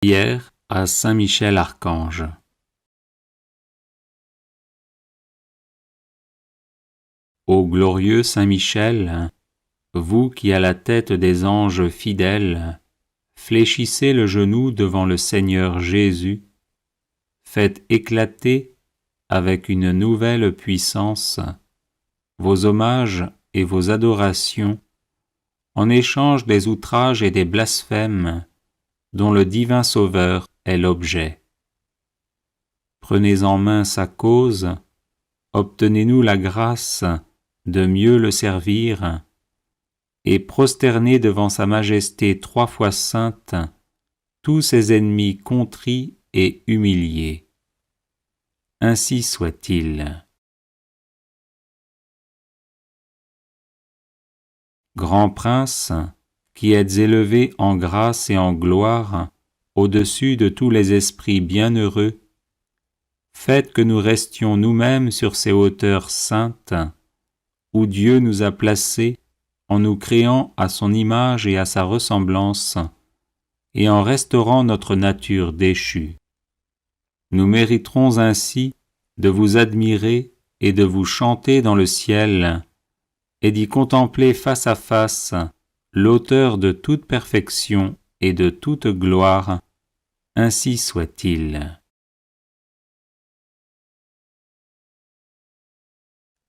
Prière à Saint Michel Archange. Ô glorieux Saint Michel, vous qui à la tête des anges fidèles fléchissez le genou devant le Seigneur Jésus, faites éclater avec une nouvelle puissance vos hommages et vos adorations en échange des outrages et des blasphèmes dont le divin Sauveur est l'objet. Prenez en main sa cause, obtenez-nous la grâce de mieux le servir, et prosternez devant sa majesté 3 fois sainte tous ses ennemis contrits et humiliés. Ainsi soit-il. Grand Prince, qui êtes élevé en grâce et en gloire au-dessus de tous les esprits bienheureux, faites que nous restions nous-mêmes sur ces hauteurs saintes, où Dieu nous a placés en nous créant à son image et à sa ressemblance, et en restaurant notre nature déchue. Nous mériterons ainsi de vous admirer et de vous chanter dans le ciel, et d'y contempler face à face l'auteur de toute perfection et de toute gloire. Ainsi soit-il.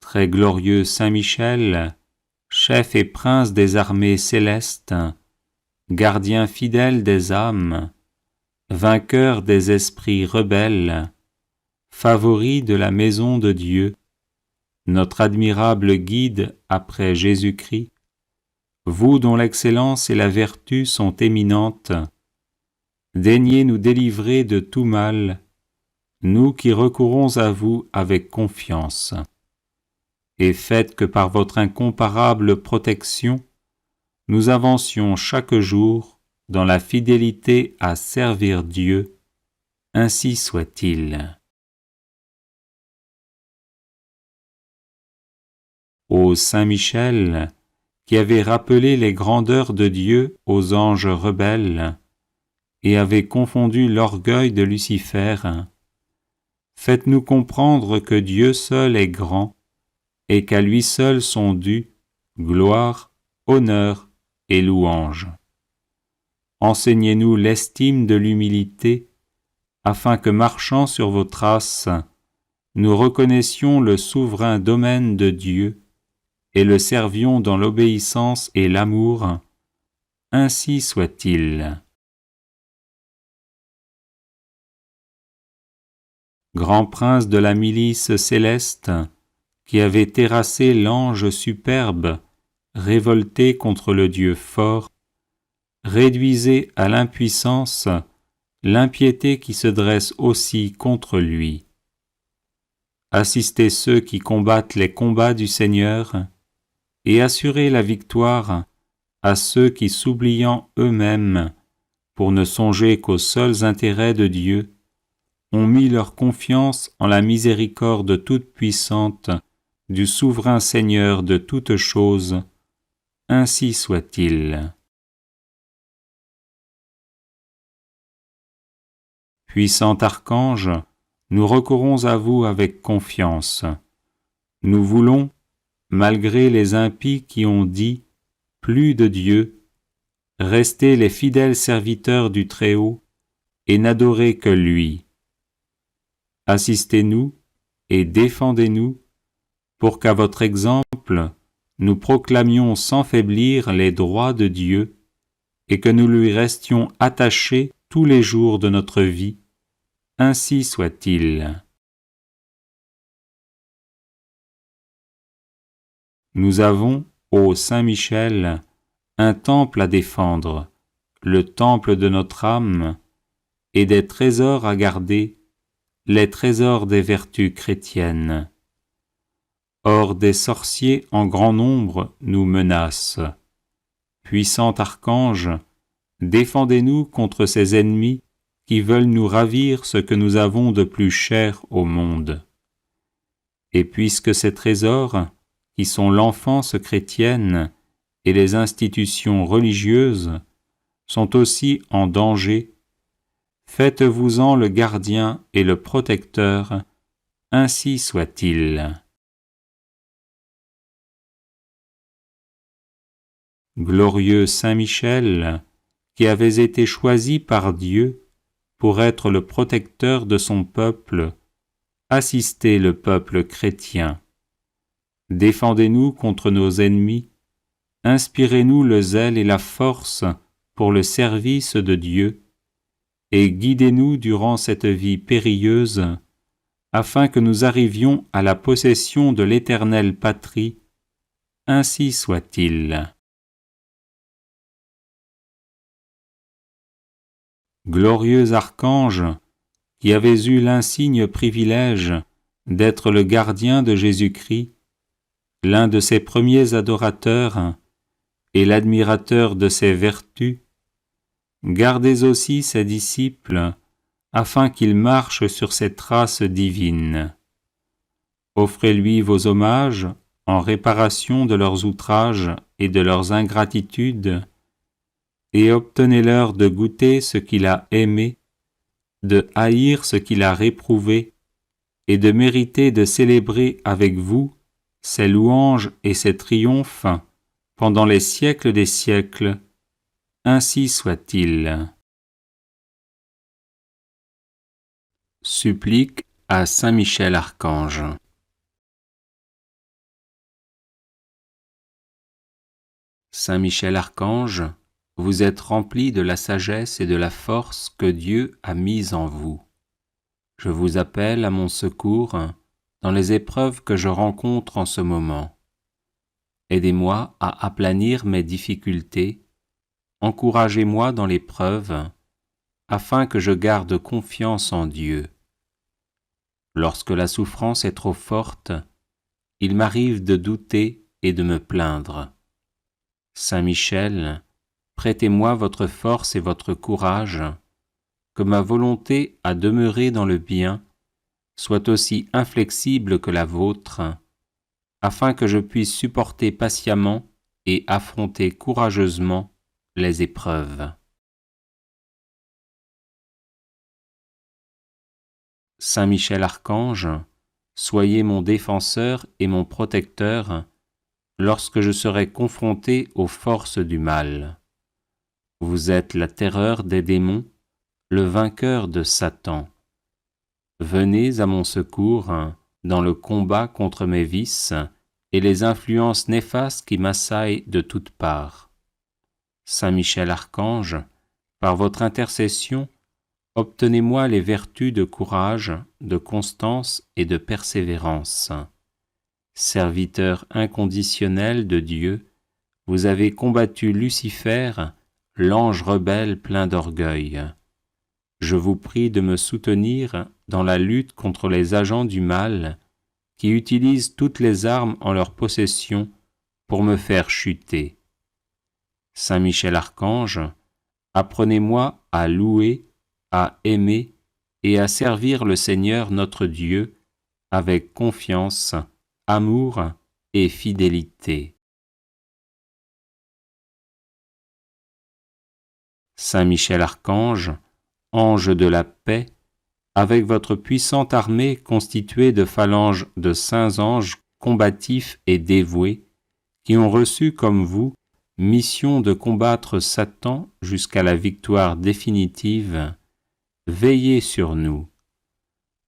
Très glorieux Saint Michel, chef et prince des armées célestes, gardien fidèle des âmes, vainqueur des esprits rebelles, favori de la maison de Dieu, notre admirable guide après Jésus-Christ, vous dont l'excellence et la vertu sont éminentes, daignez nous délivrer de tout mal, nous qui recourons à vous avec confiance. Et faites que par votre incomparable protection, nous avancions chaque jour dans la fidélité à servir Dieu. Ainsi soit-il. Ô Saint Michel, qui avez rappelé les grandeurs de Dieu aux anges rebelles et avez confondu l'orgueil de Lucifer, faites-nous comprendre que Dieu seul est grand et qu'à lui seul sont dus gloire, honneur et louange. Enseignez-nous l'estime de l'humilité, afin que, marchant sur vos traces, nous reconnaissions le souverain domaine de Dieu et le servions dans l'obéissance et l'amour. Ainsi soit-il. Grand prince de la milice céleste, qui avait terrassé l'ange superbe, révolté contre le Dieu fort, réduisez à l'impuissance l'impiété qui se dresse aussi contre lui. Assistez ceux qui combattent les combats du Seigneur, et assurez la victoire à ceux qui, s'oubliant eux-mêmes, pour ne songer qu'aux seuls intérêts de Dieu, ont mis leur confiance en la miséricorde toute-puissante du souverain Seigneur de toutes choses. Ainsi soit-il. Puissant archange, nous recourons à vous avec confiance. Nous voulons, malgré les impies qui ont dit « plus de Dieu », rester les fidèles serviteurs du Très-Haut et n'adorer que lui. Assistez-nous et défendez-nous pour qu'à votre exemple, nous proclamions sans faiblir les droits de Dieu et que nous lui restions attachés tous les jours de notre vie. Ainsi soit-il. Nous avons, ô Saint Michel, un temple à défendre, le temple de notre âme, et des trésors à garder, les trésors des vertus chrétiennes. Or des sorciers en grand nombre nous menacent. Puissant archange, défendez-nous contre ces ennemis qui veulent nous ravir ce que nous avons de plus cher au monde. Et puisque ces trésors, qui sont l'enfance chrétienne et les institutions religieuses, sont aussi en danger, faites-vous-en le gardien et le protecteur, ainsi soit-il. Glorieux Saint Michel, qui avez été choisi par Dieu pour être le protecteur de son peuple, assistez le peuple chrétien. Défendez-nous contre nos ennemis, inspirez-nous le zèle et la force pour le service de Dieu, et guidez-nous durant cette vie périlleuse, afin que nous arrivions à la possession de l'éternelle patrie, ainsi soit-il. Glorieux archange, qui avez eu l'insigne privilège d'être le gardien de Jésus-Christ, l'un de ses premiers adorateurs et l'admirateur de ses vertus, gardez aussi ses disciples, afin qu'ils marchent sur ses traces divines. Offrez-lui vos hommages en réparation de leurs outrages et de leurs ingratitudes, et obtenez-leur de goûter ce qu'il a aimé, de haïr ce qu'il a réprouvé, et de mériter de célébrer avec vous ses louanges et ses triomphes pendant les siècles des siècles, ainsi soit-il. Supplique à Saint Michel Archange. Saint Michel Archange, vous êtes rempli de la sagesse et de la force que Dieu a mise en vous. Je vous appelle à mon secours dans les épreuves que je rencontre en ce moment. Aidez-moi à aplanir mes difficultés, encouragez-moi dans l'épreuve, afin que je garde confiance en Dieu. Lorsque la souffrance est trop forte, il m'arrive de douter et de me plaindre. Saint Michel, prêtez-moi votre force et votre courage, que ma volonté à demeurer dans le bien soit aussi inflexible que la vôtre, afin que je puisse supporter patiemment et affronter courageusement les épreuves. Saint Michel Archange, soyez mon défenseur et mon protecteur lorsque je serai confronté aux forces du mal. Vous êtes la terreur des démons, le vainqueur de Satan. Venez à mon secours dans le combat contre mes vices et les influences néfastes qui m'assaillent de toutes parts. Saint Michel Archange, par votre intercession, obtenez-moi les vertus de courage, de constance et de persévérance. Serviteur inconditionnel de Dieu, vous avez combattu Lucifer, l'ange rebelle plein d'orgueil. Je vous prie de me soutenir dans la lutte contre les agents du mal qui utilisent toutes les armes en leur possession pour me faire chuter. Saint Michel Archange, apprenez-moi à louer, à aimer et à servir le Seigneur notre Dieu avec confiance, amour et fidélité. Saint Michel Archange, ange de la paix, avec votre puissante armée constituée de phalanges de saints anges combatifs et dévoués, qui ont reçu comme vous mission de combattre Satan jusqu'à la victoire définitive, veillez sur nous.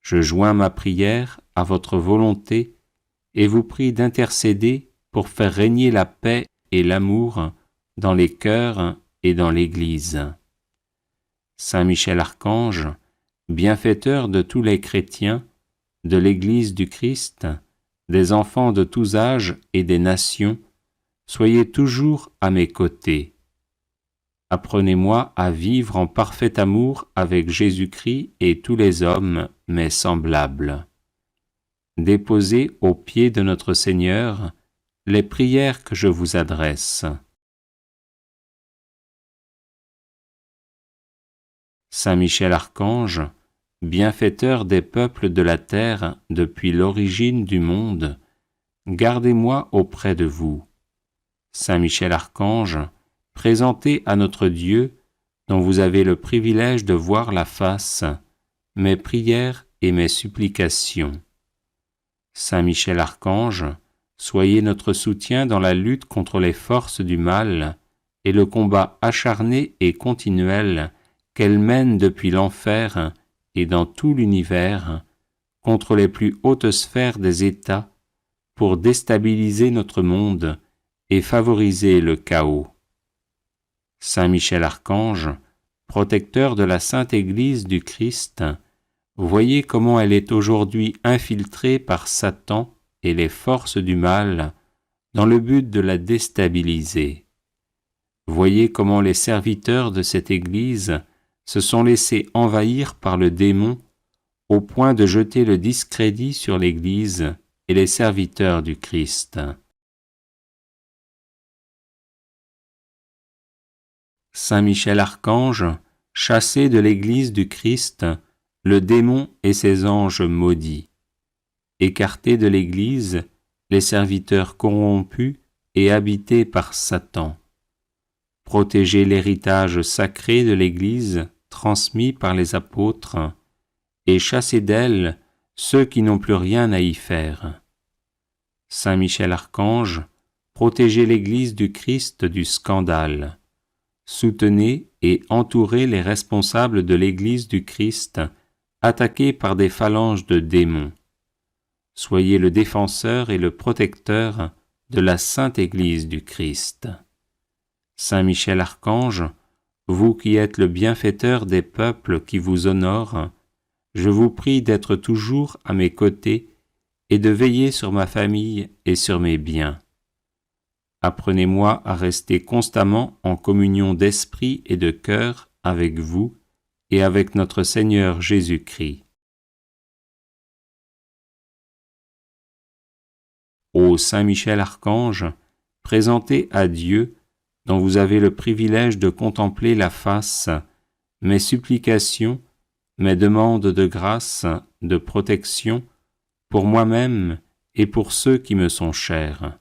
Je joins ma prière à votre volonté et vous prie d'intercéder pour faire régner la paix et l'amour dans les cœurs et dans l'Église. Saint Michel Archange, bienfaiteur de tous les chrétiens, de l'Église du Christ, des enfants de tous âges et des nations, soyez toujours à mes côtés. Apprenez-moi à vivre en parfait amour avec Jésus-Christ et tous les hommes, mes semblables. Déposez aux pieds de notre Seigneur les prières que je vous adresse. Saint Michel Archange, bienfaiteur des peuples de la terre depuis l'origine du monde, gardez-moi auprès de vous. Saint Michel Archange, présentez à notre Dieu, dont vous avez le privilège de voir la face, mes prières et mes supplications. Saint Michel Archange, soyez notre soutien dans la lutte contre les forces du mal et le combat acharné et continuel qu'elles mènent depuis l'enfer et dans tout l'univers contre les plus hautes sphères des États pour déstabiliser notre monde et favoriser le chaos. Saint Michel Archange, protecteur de la Sainte Église du Christ, voyez comment elle est aujourd'hui infiltrée par Satan et les forces du mal dans le but de la déstabiliser. Voyez comment les serviteurs de cette Église se sont laissés envahir par le démon au point de jeter le discrédit sur l'Église et les serviteurs du Christ. Saint Michel Archange, chassez de l'Église du Christ le démon et ses anges maudits. Écartez de l'Église les serviteurs corrompus et habités par Satan. Protégez l'héritage sacré de l'Église transmis par les apôtres et chassez d'elle ceux qui n'ont plus rien à y faire. Saint Michel Archange, protégez l'Église du Christ du scandale. Soutenez et entourez les responsables de l'Église du Christ attaqués par des phalanges de démons. Soyez le défenseur et le protecteur de la Sainte Église du Christ. Saint Michel Archange, vous qui êtes le bienfaiteur des peuples qui vous honorent, je vous prie d'être toujours à mes côtés et de veiller sur ma famille et sur mes biens. Apprenez-moi à rester constamment en communion d'esprit et de cœur avec vous et avec notre Seigneur Jésus-Christ. Ô Saint Michel Archange, présentez à Dieu, dont vous avez le privilège de contempler la face, mes supplications, mes demandes de grâce, de protection, pour moi-même et pour ceux qui me sont chers.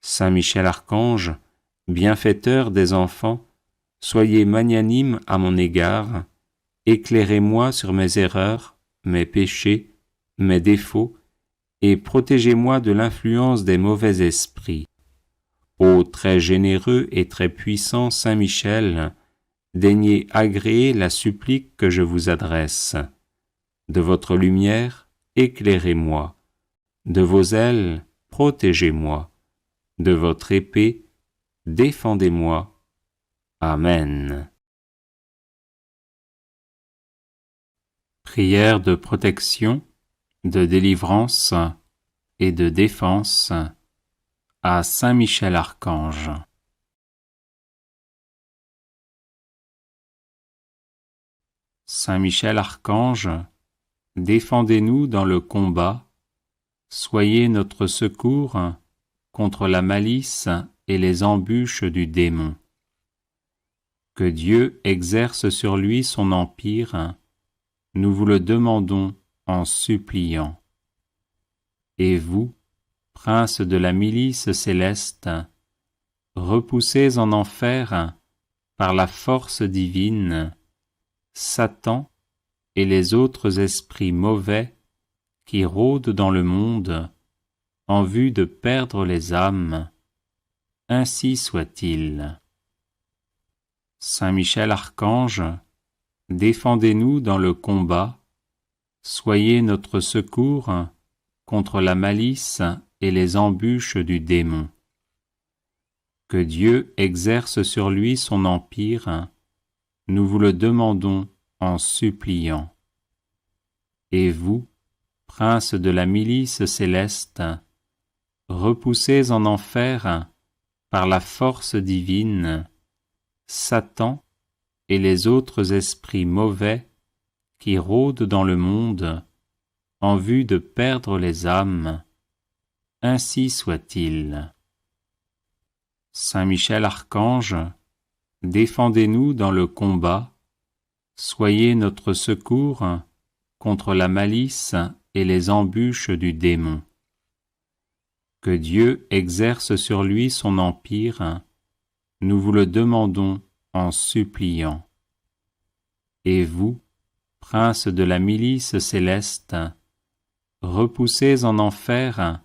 Saint Michel Archange, bienfaiteur des enfants, soyez magnanime à mon égard, éclairez-moi sur mes erreurs, mes péchés, mes défauts, et protégez-moi de l'influence des mauvais esprits. Ô très généreux et très puissant Saint Michel, daignez agréer la supplique que je vous adresse. De votre lumière, éclairez-moi. De vos ailes, protégez-moi. De votre épée, défendez-moi. Amen. Prière de protection, de délivrance et de défense à Saint Michel Archange. Saint Michel Archange, défendez-nous dans le combat, soyez notre secours contre la malice et les embûches du démon. Que Dieu exerce sur lui son empire, nous vous le demandons en suppliant. Et vous, prince de la milice céleste, repoussez en enfer, par la force divine, Satan et les autres esprits mauvais qui rôdent dans le monde en vue de perdre les âmes. Ainsi soit-il. Saint Michel Archange, défendez-nous dans le combat, soyez notre secours contre la malice et les embûches du démon. Que Dieu exerce sur lui son empire, nous vous le demandons en suppliant. Et vous, prince de la milice céleste, repoussez en enfer, par la force divine, Satan et les autres esprits mauvais qui rôdent dans le monde en vue de perdre les âmes. Ainsi soit-il. Saint Michel Archange, défendez-nous dans le combat, soyez notre secours contre la malice et les embûches du démon. Que Dieu exerce sur lui son empire, nous vous le demandons en suppliant. Et vous, princes de la milice céleste, repoussés en enfer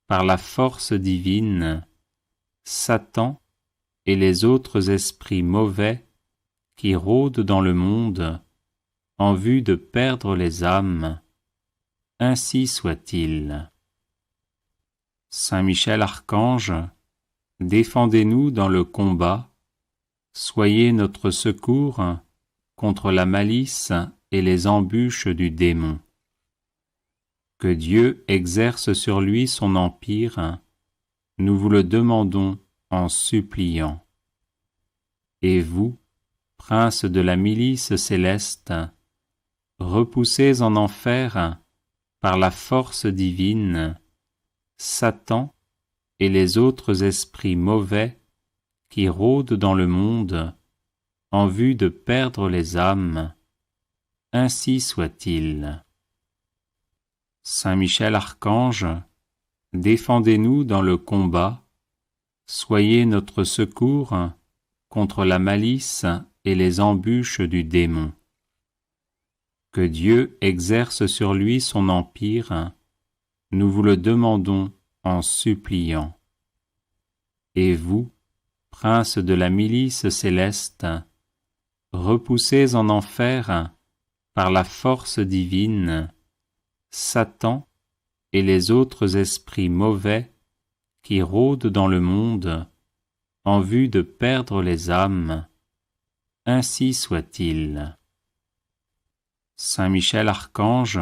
par la force divine, Satan et les autres esprits mauvais qui rôdent dans le monde en vue de perdre les âmes, ainsi soit-il. Saint Michel Archange, défendez-nous dans le combat, soyez notre secours contre la malice et les embûches du démon. Que Dieu exerce sur lui son empire, nous vous le demandons en suppliant. Et vous, princes de la milice céleste, repoussés en enfer par la force divine, Satan et les autres esprits mauvais qui rôdent dans le monde en vue de perdre les âmes, ainsi soit-il. Saint Michel Archange, défendez-nous dans le combat, soyez notre secours contre la malice et les embûches du démon. Que Dieu exerce sur lui son empire, nous vous le demandons en suppliant. Et vous, princes de la milice céleste, repoussés en enfer par la force divine, Satan et les autres esprits mauvais qui rôdent dans le monde en vue de perdre les âmes, ainsi soit-il. Saint Michel Archange,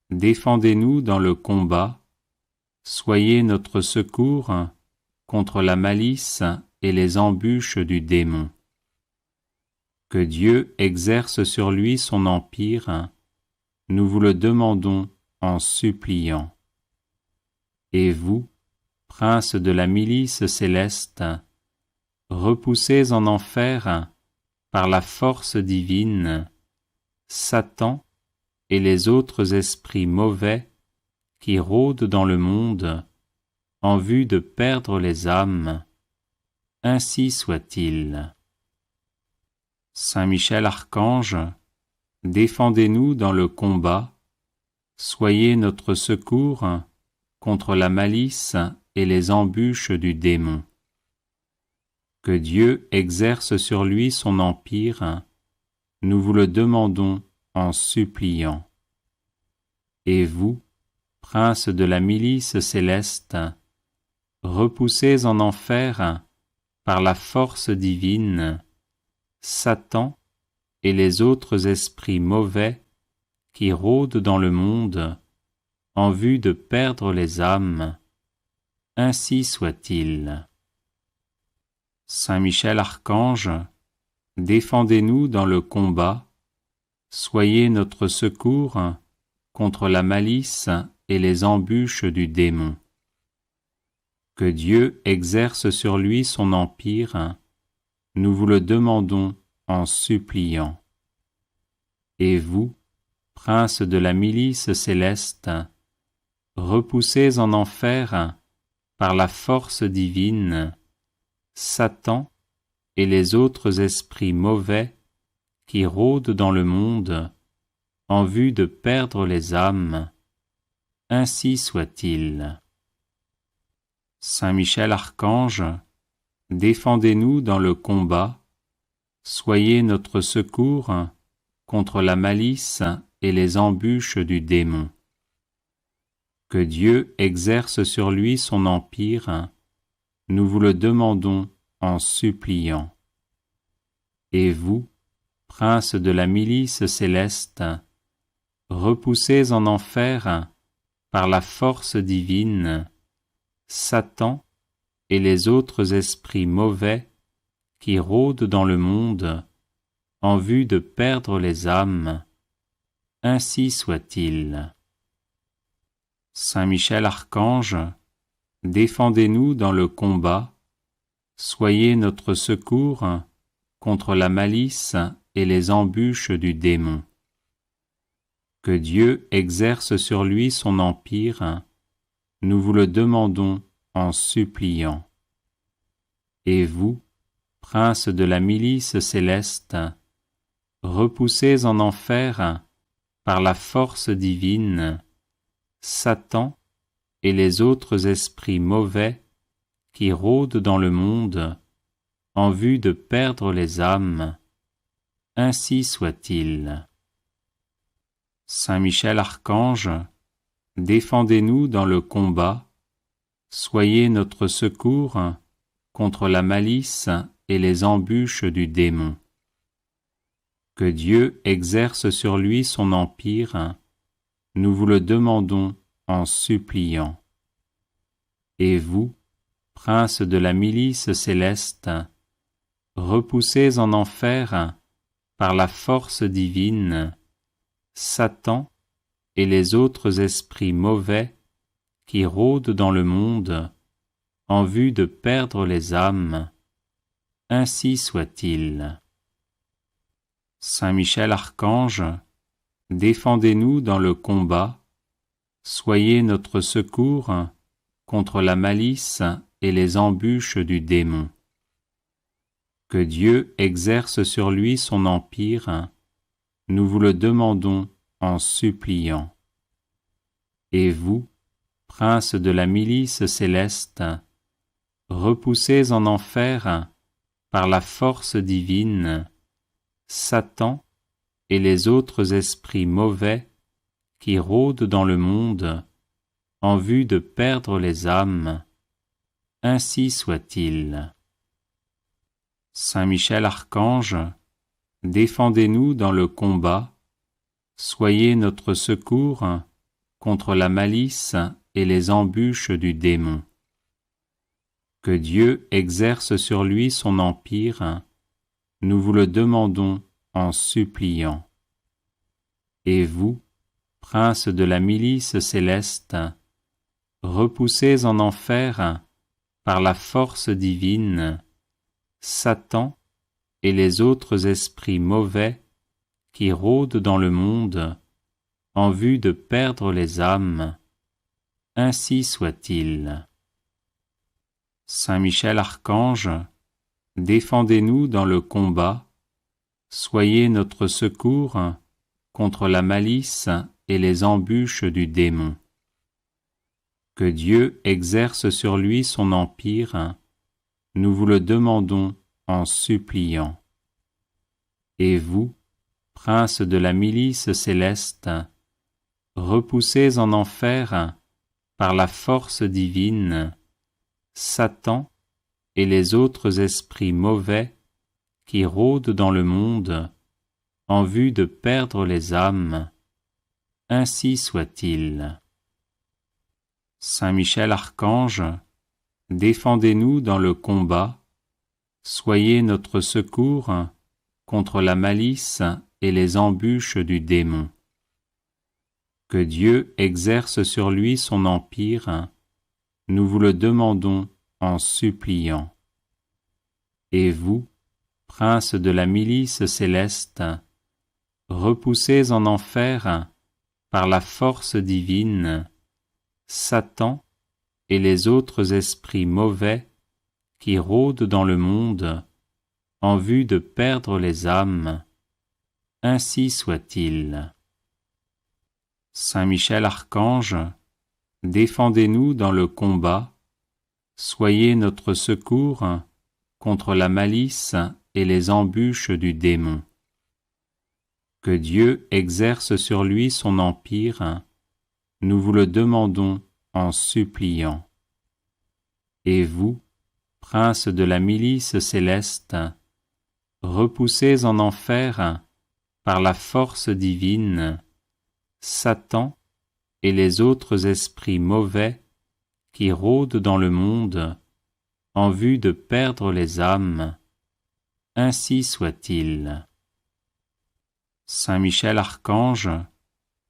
défendez-nous dans le combat, soyez notre secours contre la malice et les embûches du démon. Que Dieu exerce sur lui son empire, nous vous le demandons en suppliant. Et vous, princes de la milice céleste, repoussés en enfer par la force divine, Satan et les autres esprits mauvais qui rôdent dans le monde en vue de perdre les âmes, ainsi soit-il. Saint Michel Archange, défendez-nous dans le combat, soyez notre secours contre la malice et les embûches du démon. Que Dieu exerce sur lui son empire, nous vous le demandons en suppliant. Et vous, princes de la milice céleste, repoussés en enfer par la force divine, Satan et les autres esprits mauvais qui rôdent dans le monde en vue de perdre les âmes, ainsi soit-il. Saint Michel Archange, défendez-nous dans le combat, soyez notre secours contre la malice et les embûches du démon. Que Dieu exerce sur lui son empire, nous vous le demandons en suppliant. Et vous, princes de la milice céleste, repoussés en enfer par la force divine, Satan et les autres esprits mauvais qui rôdent dans le monde en vue de perdre les âmes, ainsi soit-il. Saint Michel Archange, défendez-nous dans le combat, soyez notre secours contre la malice et les embûches du démon. Que Dieu exerce sur lui son empire, nous vous le demandons en suppliant. Et vous, princes de la milice céleste, repoussés en enfer par la force divine, Satan et les autres esprits mauvais qui rôdent dans le monde en vue de perdre les âmes, ainsi soit-il. Saint Michel Archange, défendez-nous dans le combat, soyez notre secours contre la malice et les embûches du démon. Que Dieu exerce sur lui son empire, nous vous le demandons en suppliant. Et vous, princes de la milice céleste, repoussés en enfer par la force divine, Satan et les autres esprits mauvais qui rôdent dans le monde en vue de perdre les âmes, ainsi soit-il. Saint Michel Archange, défendez-nous dans le combat, soyez notre secours contre la malice et les embûches du démon. Que Dieu exerce sur lui son empire, nous vous le demandons en suppliant. Et vous, princes de la milice céleste, repoussés en enfer par la force divine, Satan et les autres esprits mauvais qui rôdent dans le monde en vue de perdre les âmes, ainsi soit-il. Saint Michel Archange, défendez-nous dans le combat, soyez notre secours contre la malice et les embûches du démon. Que Dieu exerce sur lui son empire, nous vous le demandons en suppliant. Et vous, princes de la milice céleste, repoussés en enfer par la force divine, Satan et les autres esprits mauvais qui rôdent dans le monde en vue de perdre les âmes, ainsi soit-il. Saint Michel Archange, défendez-nous dans le combat, soyez notre secours contre la malice et les embûches du démon. Que Dieu exerce sur lui son empire, nous vous le demandons en suppliant. Et vous, princes de la milice céleste, repoussés en enfer par la force divine, Satan et les autres esprits mauvais qui rôdent dans le monde en vue de perdre les âmes, ainsi soit-il. Saint Michel Archange, défendez-nous dans le combat, soyez notre secours contre la malice et les embûches du démon. Que Dieu exerce sur lui son empire, nous vous le demandons en suppliant. Et vous, princes de la milice céleste, repoussés en enfer par la force divine, Satan et les autres esprits mauvais qui rôdent dans le monde en vue de perdre les âmes, ainsi soit-il. Saint Michel Archange, défendez-nous dans le combat, soyez notre secours contre la malice et les embûches du démon. Que Dieu exerce sur lui son empire, nous vous le demandons en suppliant. Et vous, princes de la milice céleste, repoussés en enfer par la force divine, Satan et les autres esprits mauvais qui rôdent dans le monde en vue de perdre les âmes, ainsi soit-il. Saint Michel Archange, défendez-nous dans le combat, soyez notre secours contre la malice et les embûches du démon. Que Dieu exerce sur lui son empire, nous vous le demandons en suppliant. Et vous, princes de la milice céleste, repoussés en enfer par la force divine, Satan et les autres esprits mauvais qui rôdent dans le monde en vue de perdre les âmes, ainsi soit-il. Saint Michel Archange,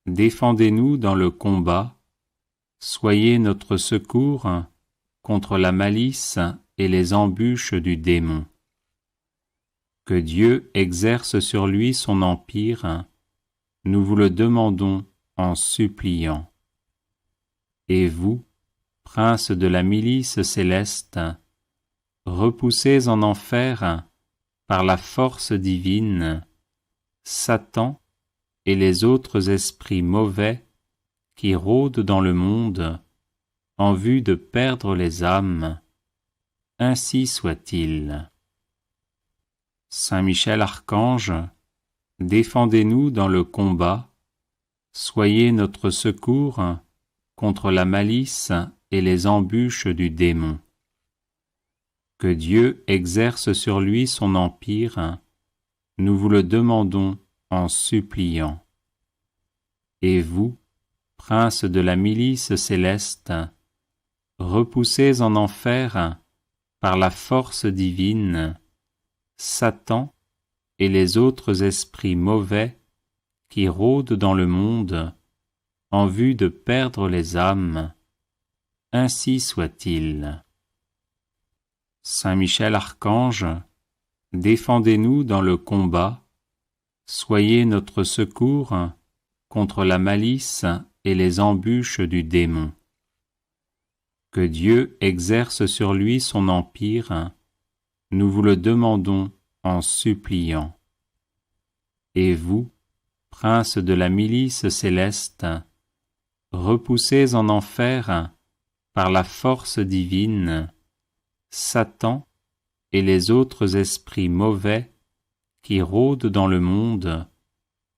défendez-nous dans le combat, soyez notre secours contre la malice et les embûches du démon. Que Dieu exerce sur lui son empire, nous vous le demandons en suppliant. Et vous, princes de la milice céleste, repoussés en enfer par la force divine, Satan et les autres esprits mauvais qui rôdent dans le monde en vue de perdre les âmes. Ainsi soit-il. Saint Michel Archange, défendez-nous dans le combat, soyez notre secours contre la malice et les embûches du démon. Que Dieu exerce sur lui son empire, nous vous le demandons en suppliant. Et vous, princes de la milice céleste, repoussez en enfer, par la force divine, Satan et les autres esprits mauvais qui rôdent dans le monde en vue de perdre les âmes. Ainsi soit-il. Saint Michel Archange, défendez-nous dans le combat, soyez notre secours contre la malice et les embûches du démon. Que Dieu exerce sur lui son empire, nous vous le demandons en suppliant. Et vous, princes de la milice céleste, repoussez en enfer, par la force divine, Satan et les autres esprits mauvais qui rôdent dans le monde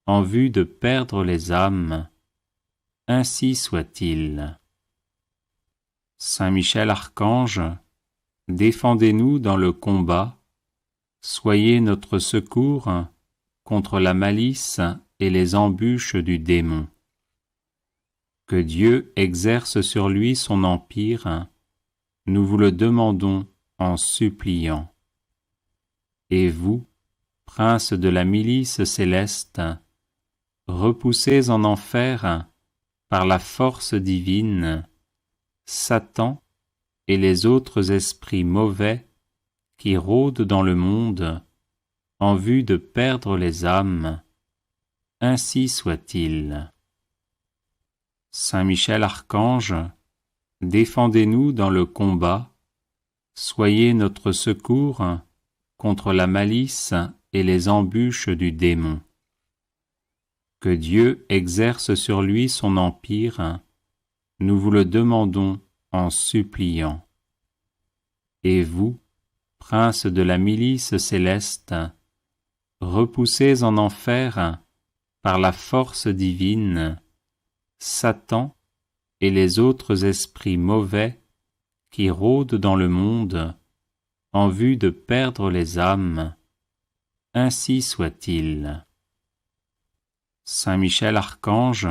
en vue de perdre les âmes. Ainsi soit-il. Saint Michel Archange, défendez-nous dans le combat, soyez notre secours contre la malice et les embûches du démon. Que Dieu exerce sur lui son empire, nous vous le demandons en suppliant. Et vous, princes de la milice céleste, repoussez en enfer, par la force divine, Satan et les autres esprits mauvais qui rôdent dans le monde en vue de perdre les âmes. Ainsi soit-il. Saint Michel Archange, défendez-nous dans le combat, soyez notre secours contre la malice et les embûches du démon. Que Dieu exerce sur lui son empire, nous vous le demandons en suppliant. Et vous, princes de la milice céleste, repoussez en enfer, par la force divine, Satan et les autres esprits mauvais qui rôdent dans le monde en vue de perdre les âmes. Ainsi soit-il. Saint Michel Archange,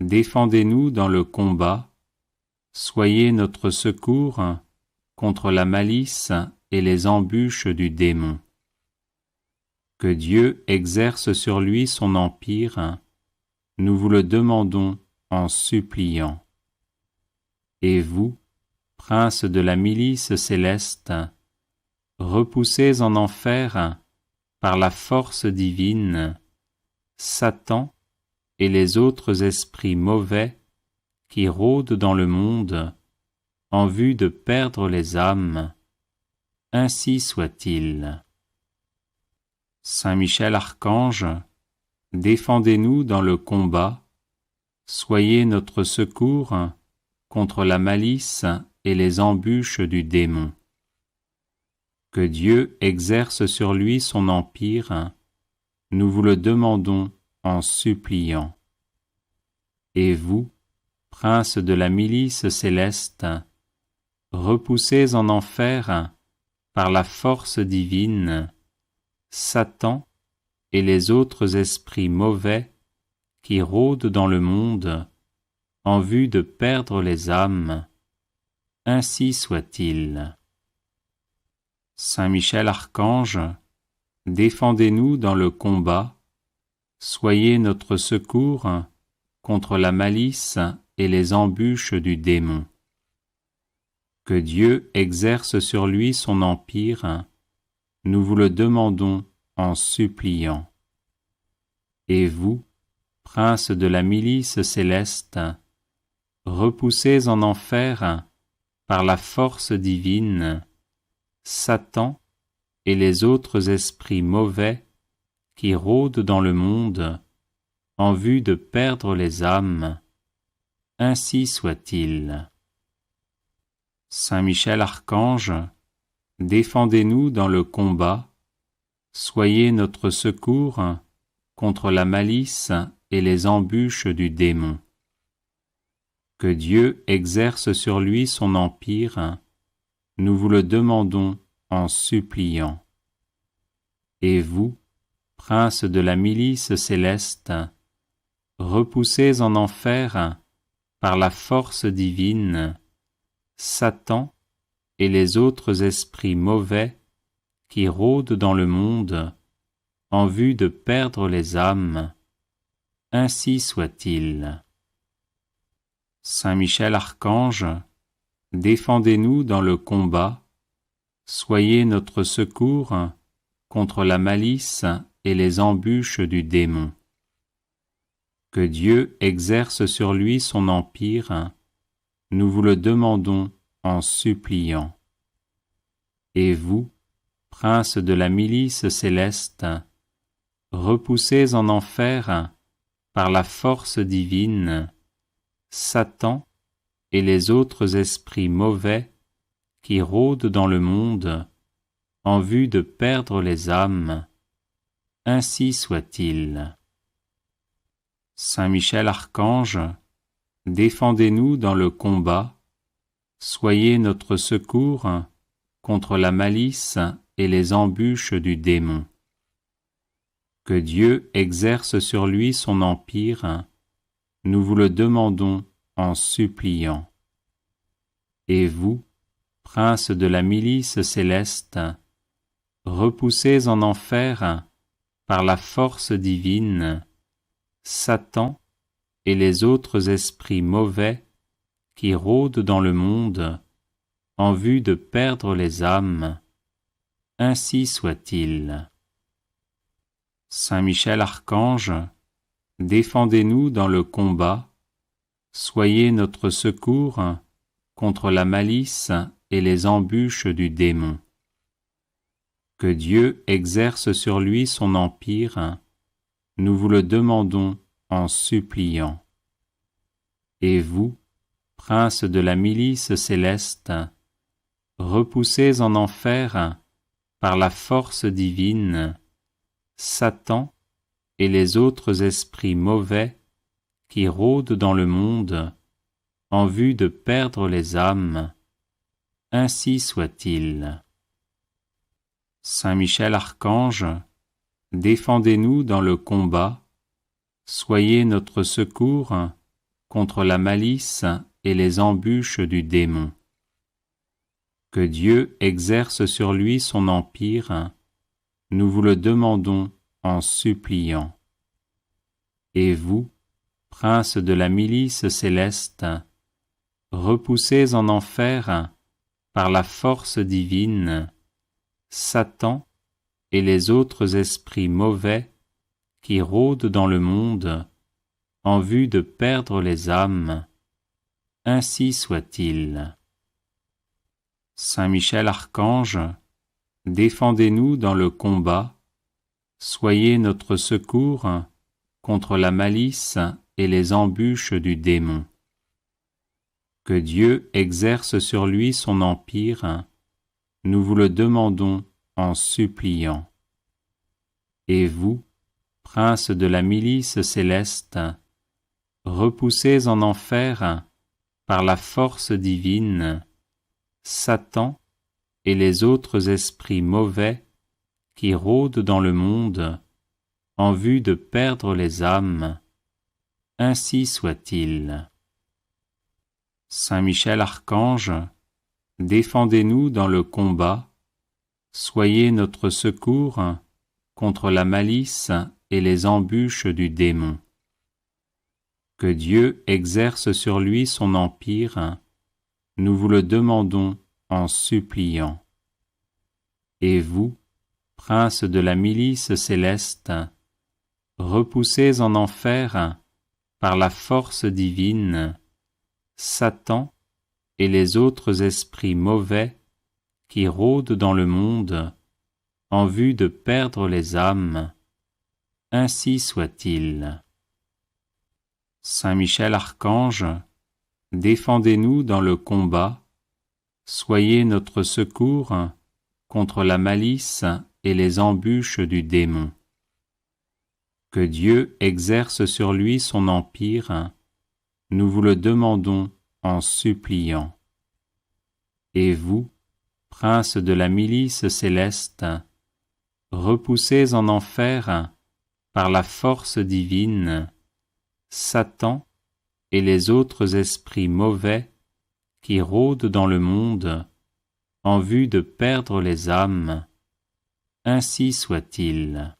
défendez-nous dans le combat, soyez notre secours contre la malice et les embûches du démon. Que Dieu exerce sur lui son empire, nous vous le demandons en suppliant. Et vous, princes de la milice céleste, repoussez en enfer, par la force divine, Satan et les autres esprits mauvais qui rôdent dans le monde en vue de perdre les âmes. Ainsi soit-il. Saint Michel Archange, défendez-nous dans le combat, soyez notre secours contre la malice et les embûches du démon. Que Dieu exerce sur lui son empire, nous vous le demandons en suppliant. Et vous, princes de la milice céleste, repoussez en enfer, par la force divine, Satan et les autres esprits mauvais qui rôdent dans le monde en vue de perdre les âmes. Ainsi soit-il. Saint Michel Archange, défendez-nous dans le combat, soyez notre secours contre la malice et les embûches du démon. Que Dieu exerce sur lui son empire, nous vous le demandons en suppliant. Et vous, princes de la milice céleste, repoussez en enfer, par la force divine, Satan et les autres esprits mauvais qui rôdent dans le monde en vue de perdre les âmes, ainsi soit-il. Saint Michel Archange, défendez-nous dans le combat, soyez notre secours contre la malice et les embûches du démon. Que Dieu exerce sur lui son empire, nous vous le demandons en suppliant. Et vous, prince de la milice céleste, repoussez en enfer, par la force divine, Satan et les autres esprits mauvais qui rôdent dans le monde en vue de perdre les âmes, ainsi soit-il. Saint Michel Archange, défendez-nous dans le combat, soyez notre secours contre la malice et les embûches du démon. Que Dieu exerce sur lui son empire, nous vous le demandons en suppliant. Et vous, prince de la milice céleste, repoussez en enfer, par la force divine, Satan et les autres esprits mauvais qui rôdent dans le monde en vue de perdre les âmes, ainsi soit-il. Saint Michel Archange, défendez-nous dans le combat, soyez notre secours contre la malice et les embûches du démon. Que Dieu exerce sur lui son empire, nous vous le demandons en suppliant. Et vous, prince de la milice céleste, repoussez en enfer, par la force divine, Satan et les autres esprits mauvais qui rôdent dans le monde en vue de perdre les âmes, ainsi soit-il. Saint Michel Archange, défendez-nous dans le combat, soyez notre secours contre la malice et les embûches du démon. Que Dieu exerce sur lui son empire, nous vous le demandons en suppliant. Et vous, prince de la milice céleste, repoussez en enfer, par la force divine, Satan et les autres esprits mauvais qui rôdent dans le monde en vue de perdre les âmes, ainsi soit-il. Saint Michel Archange, défendez-nous dans le combat, soyez notre secours contre la malice et les embûches du démon. Que Dieu exerce sur lui son empire, nous vous le demandons en suppliant. Et vous, prince de la milice céleste, repoussez en enfer, par la force divine, Satan et les autres esprits mauvais qui rôdent dans le monde en vue de perdre les âmes, ainsi soit-il. Saint Michel Archange, défendez-nous dans le combat, soyez notre secours contre la malice et les embûches du démon. Que Dieu exerce sur lui son empire, nous vous le demandons en suppliant. Et vous, prince de la milice céleste, repoussez en enfer, par la force divine, Satan et les autres esprits mauvais qui rôdent dans le monde en vue de perdre les âmes, ainsi soit-il. Saint Michel Archange, défendez-nous dans le combat, soyez notre secours contre la malice et les embûches du démon. Que Dieu exerce sur lui son empire, nous vous le demandons en suppliant. Et vous, prince de la milice céleste, repoussez en enfer, par la force divine, Satan et les autres esprits mauvais qui rôdent dans le monde en vue de perdre les âmes. Ainsi soit-il. Saint Michel Archange, défendez-nous dans le combat, soyez notre secours contre la malice et les embûches du démon. Que Dieu exerce sur lui son empire, nous vous le demandons en suppliant. Et vous, prince de la milice céleste, repoussez en enfer, par la force divine, Satan et les autres esprits mauvais qui rôdent dans le monde en vue de perdre les âmes. Ainsi soit-il.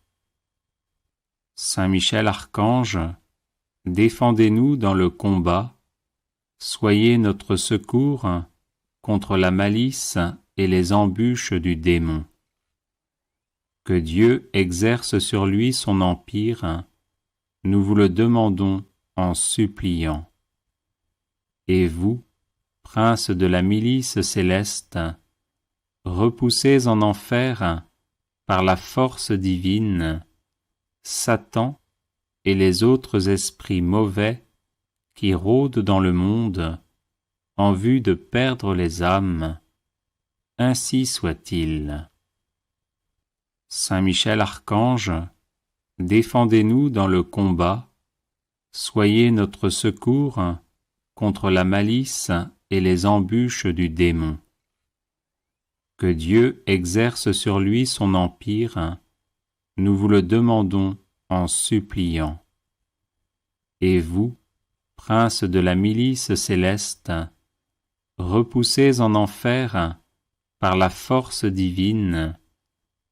Saint Michel Archange, défendez-nous dans le combat, soyez notre secours contre la malice et les embûches du démon. Que Dieu exerce sur lui son empire, nous vous le demandons en suppliant. Et vous, prince de la milice céleste, repoussez en enfer, par la force divine, Satan et les autres esprits mauvais qui rôdent dans le monde en vue de perdre les âmes. Ainsi soit-il. Saint Michel Archange, défendez-nous dans le combat, soyez notre secours contre la malice et les embûches du démon. Que Dieu exerce sur lui son empire, nous vous le demandons en suppliant. Et vous, prince de la milice céleste, repoussez en enfer, par la force divine,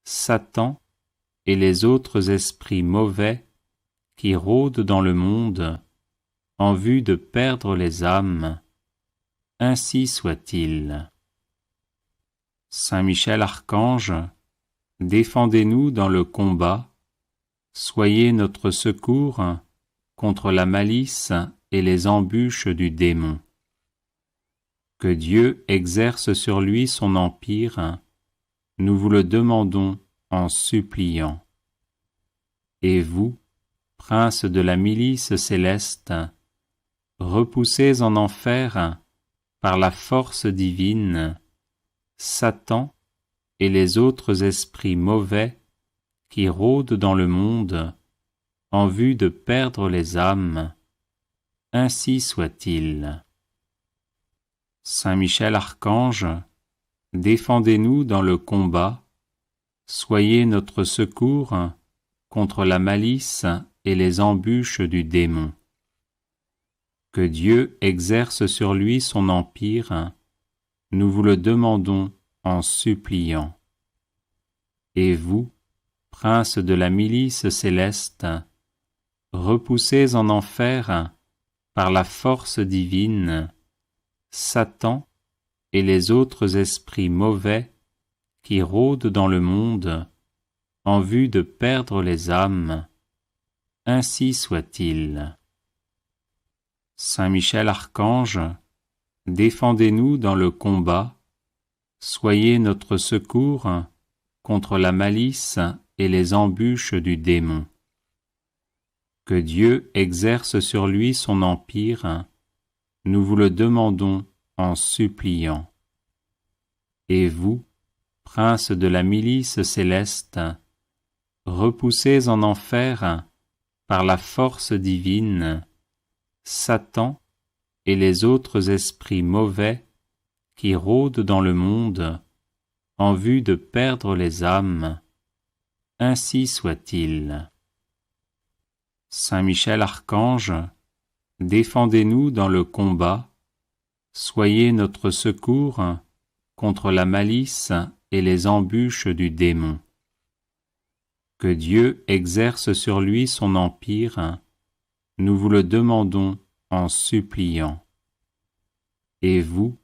Satan et les autres esprits mauvais qui rôdent dans le monde en vue de perdre les âmes. Ainsi soit-il. Saint Michel Archange, défendez-nous dans le combat, soyez notre secours contre la malice et les embûches du démon. Que Dieu exerce sur lui son empire, nous vous le demandons en suppliant. Et vous, prince de la milice céleste, repoussez en enfer, par la force divine, Satan et les autres esprits mauvais qui rôdent dans le monde en vue de perdre les âmes. Ainsi soit-il. Saint Michel Archange, défendez-nous dans le combat, soyez notre secours contre la malice et les embûches du démon. Que Dieu exerce sur lui son empire, nous vous le demandons en suppliant. Et vous, prince de la milice céleste, repoussez en enfer, par la force divine, Satan et les autres esprits mauvais qui rôdent dans le monde en vue de perdre les âmes. Ainsi soit-il. Saint Michel Archange, défendez-nous dans le combat, soyez notre secours contre la malice et les embûches du démon. Que Dieu exerce sur lui son empire, nous vous le demandons en suppliant. Et vous, prince de la milice céleste, repoussez en enfer, par la force divine, Satan et les autres esprits mauvais qui rôdent dans le monde en vue de perdre les âmes. Ainsi soit-il. Saint Michel Archange, défendez-nous dans le combat, soyez notre secours contre la malice et les embûches du démon. Que Dieu exerce sur lui son empire, nous vous le demandons en suppliant. Et vous,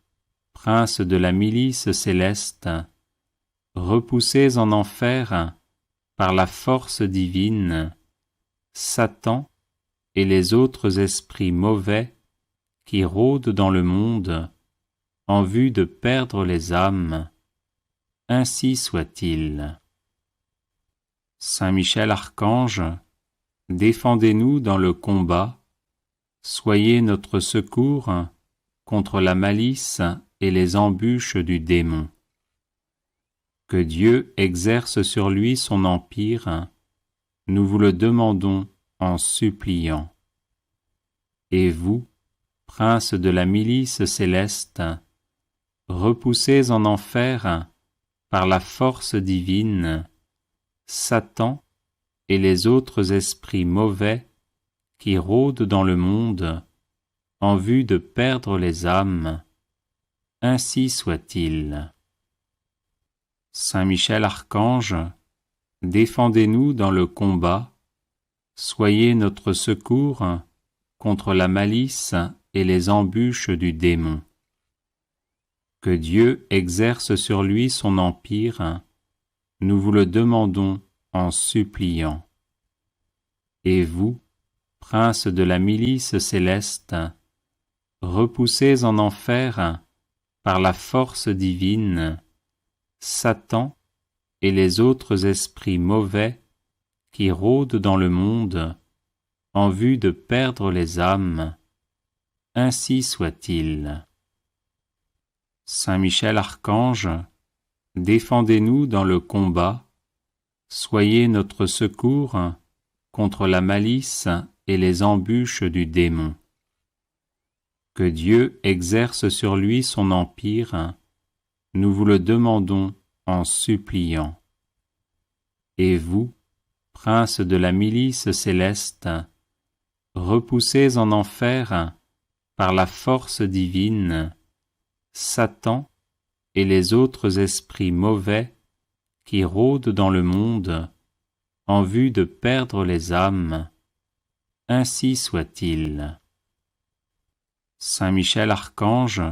prince de la milice céleste, repoussez en enfer, par la force divine, Satan et les autres esprits mauvais qui rôdent dans le monde en vue de perdre les âmes. Ainsi soit-il. Saint Michel Archange, défendez-nous dans le combat, soyez notre secours contre la malice et les embûches du démon. Que Dieu exerce sur lui son empire, nous vous le demandons en suppliant. Et vous, prince de la milice céleste, repoussez en enfer, par la force divine, Satan et les autres esprits mauvais qui rôdent dans le monde en vue de perdre les âmes. Ainsi soit-il. Saint Michel Archange, défendez-nous dans le combat, soyez notre secours contre la malice et les embûches du démon. Que Dieu exerce sur lui son empire, nous vous le demandons en suppliant. Et vous, prince de la milice céleste, repoussez en enfer, par la force divine, Satan et les autres esprits mauvais qui rôdent dans le monde en vue de perdre les âmes. Ainsi soit-il. Saint Michel Archange, défendez-nous dans le combat, soyez notre secours contre la malice et les embûches du démon. Que Dieu exerce sur lui son empire, nous vous le demandons en suppliant. Et vous, prince de la milice céleste, repoussez en enfer, par la force divine, Satan et les autres esprits mauvais qui rôdent dans le monde en vue de perdre les âmes. Ainsi soit-il. Saint Michel Archange,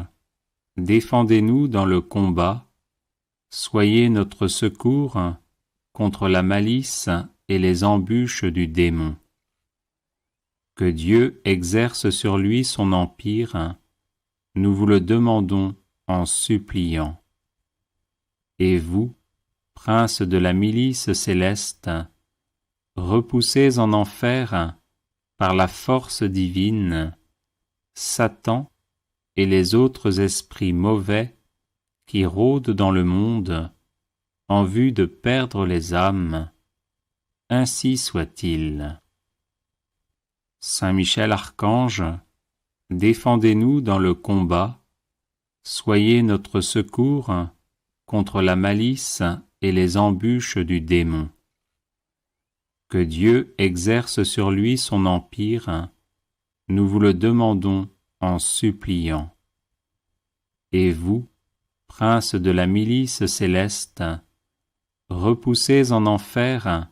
défendez-nous dans le combat, soyez notre secours contre la malice et les embûches du démon. Que Dieu exerce sur lui son empire, nous vous le demandons en suppliant. Et vous, prince de la milice céleste, repoussez en enfer, par la force divine, Satan et les autres esprits mauvais qui rôdent dans le monde en vue de perdre les âmes. Ainsi soit-il. Saint Michel Archange, défendez-nous dans le combat, soyez notre secours contre la malice et les embûches du démon. Que Dieu exerce sur lui son empire, nous vous le demandons en suppliant. Et vous, prince de la milice céleste, repoussez en enfer,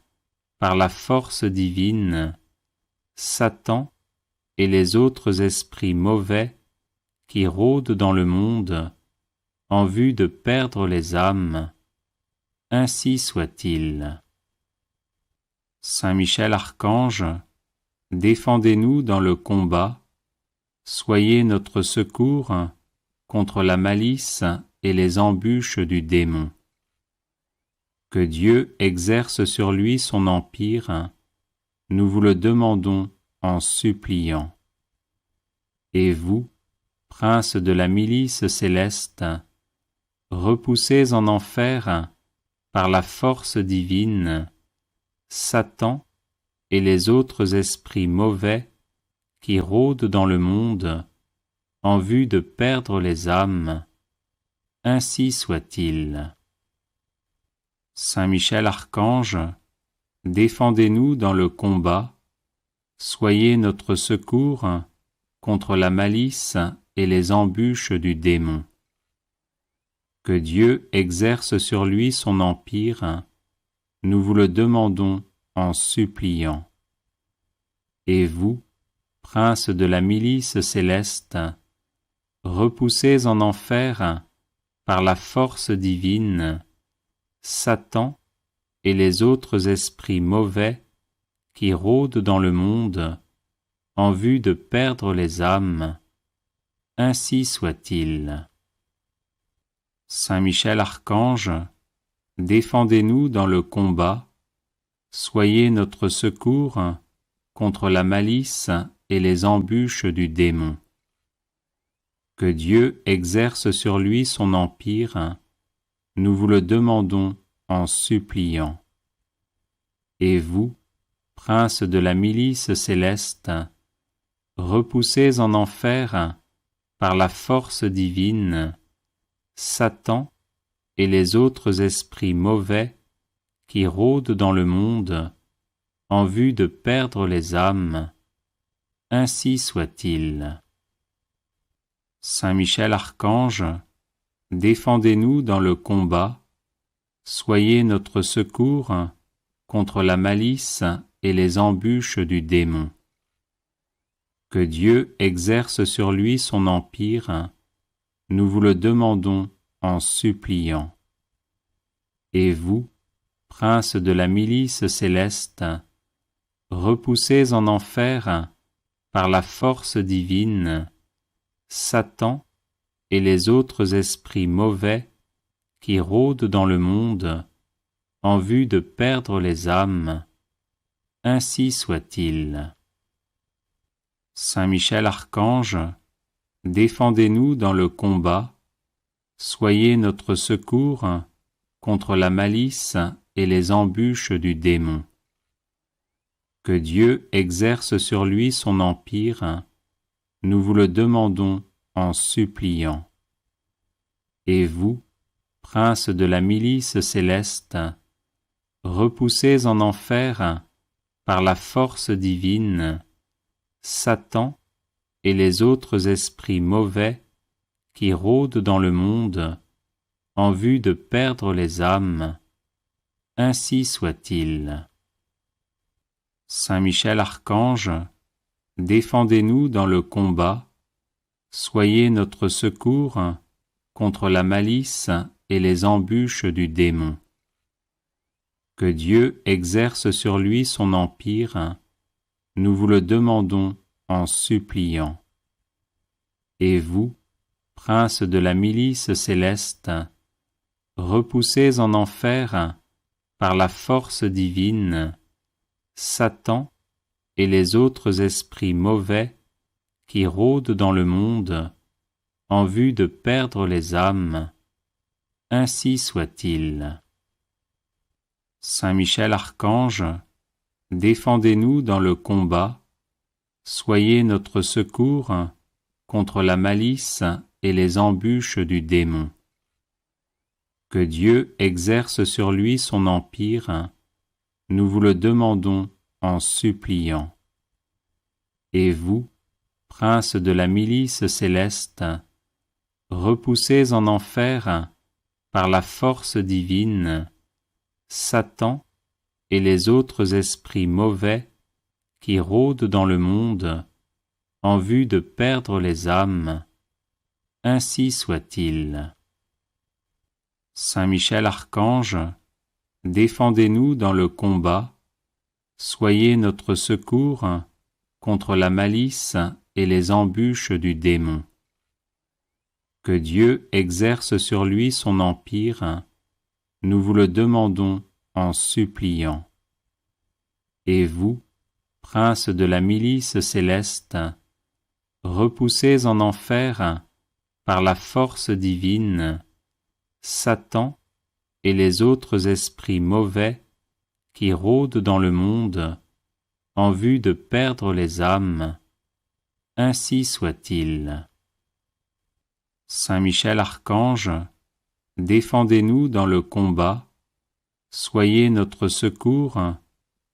par la force divine, Satan et les autres esprits mauvais qui rôdent dans le monde en vue de perdre les âmes. Ainsi soit-il. Saint Michel Archange, défendez-nous dans le combat, soyez notre secours contre la malice et les embûches du démon. Que Dieu exerce sur lui son empire, nous vous le demandons en suppliant. Et vous, prince de la milice céleste, repoussez en enfer, par la force divine, Satan et les autres esprits mauvais qui rôdent dans le monde en vue de perdre les âmes. Ainsi soit-il. Saint Michel Archange, défendez-nous dans le combat, soyez notre secours contre la malice et les embûches du démon. Que Dieu exerce sur lui son empire, nous vous le demandons en suppliant. Et vous, prince de la milice céleste, repoussez en enfer, par la force divine, Satan et les autres esprits mauvais qui rôdent dans le monde en vue de perdre les âmes. Ainsi soit-il. Saint Michel Archange, défendez-nous dans le combat, soyez notre secours contre la malice et les embûches du démon. Que Dieu exerce sur lui son empire, nous vous le demandons en suppliant. Et vous, princes de la milice céleste, repoussez en enfer, par la force divine, Satan et les autres esprits mauvais qui rôdent dans le monde en vue de perdre les âmes. Ainsi soit-il. Saint Michel Archange, défendez-nous dans le combat, soyez notre secours contre la malice et les embûches du démon. Que Dieu exerce sur lui son empire, nous vous le demandons en suppliant. Et vous, princes de la milice céleste, repoussez en enfer, par la force divine, Satan et les autres esprits mauvais qui rôdent dans le monde en vue de perdre les âmes. Ainsi soit-il. Saint Michel Archange, défendez-nous dans le combat, soyez notre secours contre la malice et les embûches du démon. Que Dieu exerce sur lui son empire, nous vous le demandons en suppliant. Et vous, princes de la milice céleste, repoussez en enfer, par la force divine, Satan et les autres esprits mauvais qui rôdent dans le monde en vue de perdre les âmes. Ainsi soit-il. Saint Michel Archange, défendez-nous dans le combat, soyez notre secours contre la malice et les embûches du démon. Que Dieu exerce sur lui son empire, nous vous le demandons en suppliant. Et vous, princes de la milice céleste, repoussez en enfer, par la force divine, Satan et les autres esprits mauvais qui rôdent dans le monde en vue de perdre les âmes. Ainsi soit-il. Saint Michel Archange, défendez-nous dans le combat, soyez notre secours contre la malice et les embûches du démon. Que Dieu exerce sur lui son empire, nous vous le demandons en suppliant. Et vous, princes de la milice céleste, repoussez en enfer, par la force divine, Satan et les autres esprits mauvais qui rôdent dans le monde en vue de perdre les âmes. Ainsi soit-il. Saint Michel Archange, défendez-nous dans le combat, soyez notre secours contre la malice et les embûches du démon. Que Dieu exerce sur lui son empire, nous vous le demandons en suppliant. Et vous, princes de la milice céleste, repoussez en enfer, par la force divine, Satan et les autres esprits mauvais qui rôdent dans le monde en vue de perdre les âmes. Ainsi soit-il. Saint Michel Archange, défendez-nous dans le combat, soyez notre secours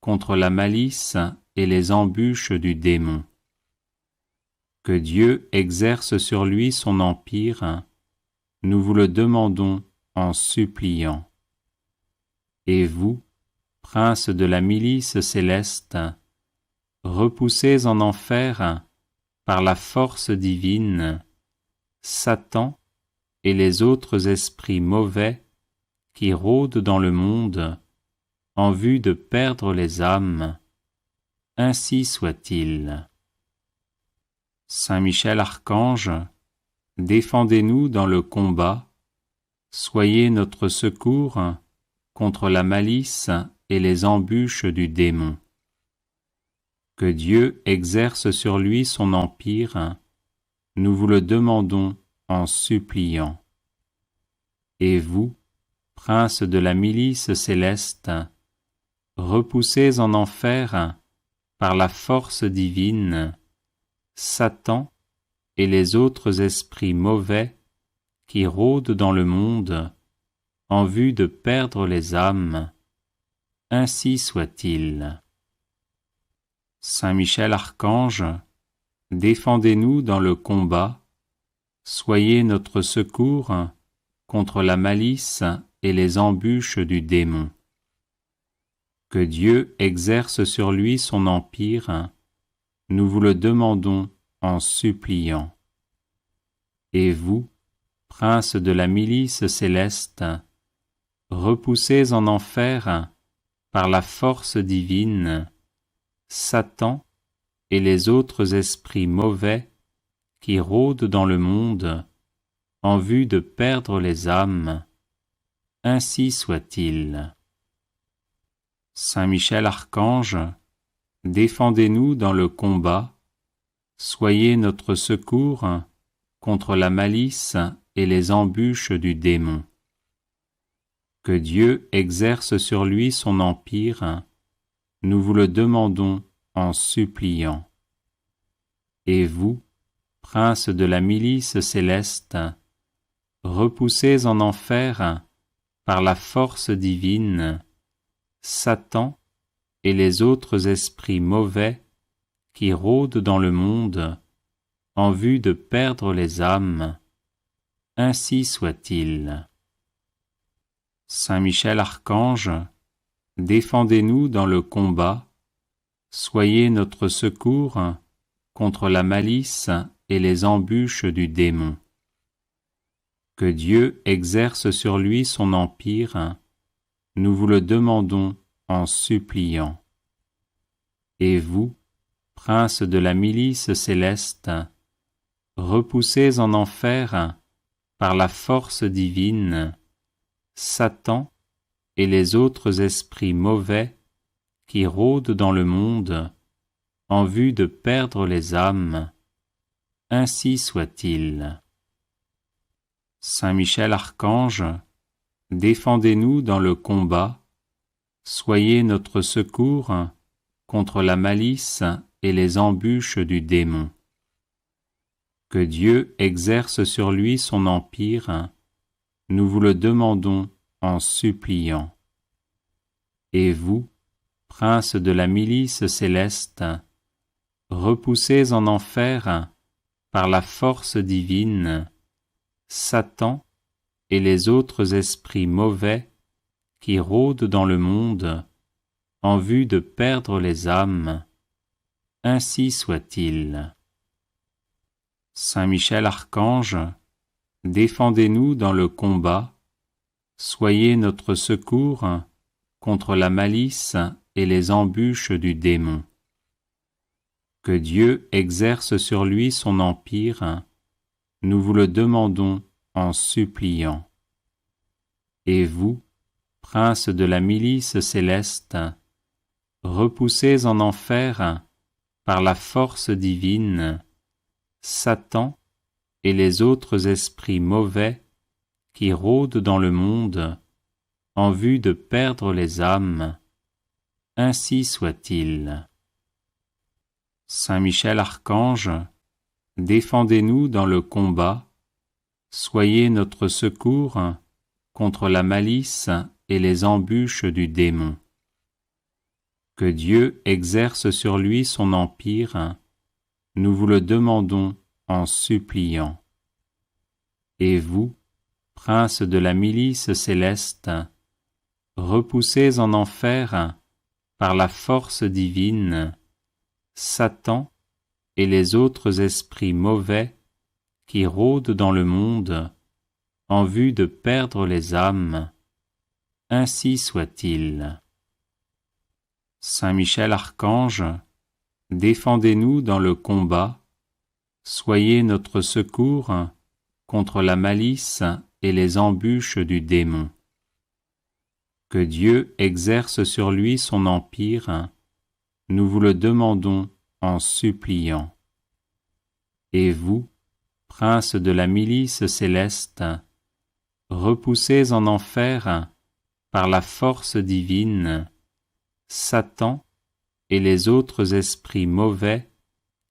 contre la malice et les embûches du démon. Que Dieu exerce sur lui son empire, nous vous le demandons en suppliant. Et vous, princes de la milice céleste, repoussez en enfer, par la force divine, Satan et les autres esprits mauvais qui rôdent dans le monde en vue de perdre les âmes. Ainsi soit-il. Saint Michel Archange, défendez-nous dans le combat, soyez notre secours contre la malice et les embûches du démon. Que Dieu exerce sur lui son empire, nous vous le demandons en suppliant. Et vous, princes de la milice céleste, repoussez en enfer, par la force divine, Satan et les autres esprits mauvais qui rôdent dans le monde en vue de perdre les âmes. Ainsi soit-il. Saint Michel Archange, défendez-nous dans le combat, soyez notre secours contre la malice et les embûches du démon. Que Dieu exerce sur lui son empire, nous vous le demandons en suppliant. Et vous, princes de la milice céleste, repoussez en enfer, par la force divine, Satan et les autres esprits mauvais qui rôdent dans le monde en vue de perdre les âmes. Ainsi soit-il. Saint Michel Archange, défendez-nous dans le combat, soyez notre secours contre la malice et les embûches du démon. Que Dieu exerce sur lui son empire, nous vous le demandons en suppliant. Et vous, princes de la milice céleste, repoussez en enfer, par la force divine, Satan et les autres esprits mauvais qui rôdent dans le monde en vue de perdre les âmes. Ainsi soit-il. Saint Michel Archange, défendez-nous dans le combat, soyez notre secours contre la malice et les embûches du démon. Que Dieu exerce sur lui son empire, nous vous le demandons en suppliant. Et vous, princes de la milice céleste, repoussez en enfer, par la force divine, Satan et les autres esprits mauvais qui rôdent dans le monde en vue de perdre les âmes. Ainsi soit-il. Saint Michel Archange, défendez-nous dans le combat, soyez notre secours contre la malice et les embûches du démon. Que Dieu exerce sur lui son empire, nous vous le demandons en suppliant. Et vous, princes de la milice céleste, repoussez en enfer, par la force divine, Satan et les autres esprits mauvais qui rôdent dans le monde en vue de perdre les âmes. Ainsi soit-il. Saint Michel Archange, défendez-nous dans le combat, soyez notre secours contre la malice et les embûches du démon. Que Dieu exerce sur lui son empire, nous vous le demandons en suppliant. Et vous, princes de la milice céleste, repoussez en enfer, par la force divine, Satan et les autres esprits mauvais qui rôdent dans le monde en vue de perdre les âmes. Ainsi soit-il. Saint Michel Archange, défendez-nous dans le combat, soyez notre secours contre la malice et les embûches du démon. Que Dieu exerce sur lui son empire, nous vous le demandons en suppliant. Et vous, princes de la milice céleste, repoussez en enfer, par la force divine, Satan et les autres esprits mauvais qui rôdent dans le monde en vue de perdre les âmes. Ainsi soit-il. Saint Michel Archange, défendez-nous dans le combat, soyez notre secours contre la malice et les embûches du démon. Que Dieu exerce sur lui son empire, nous vous le demandons en suppliant. Et vous, princes de la milice céleste, repoussés en enfer par la force divine, Satan et les autres esprits mauvais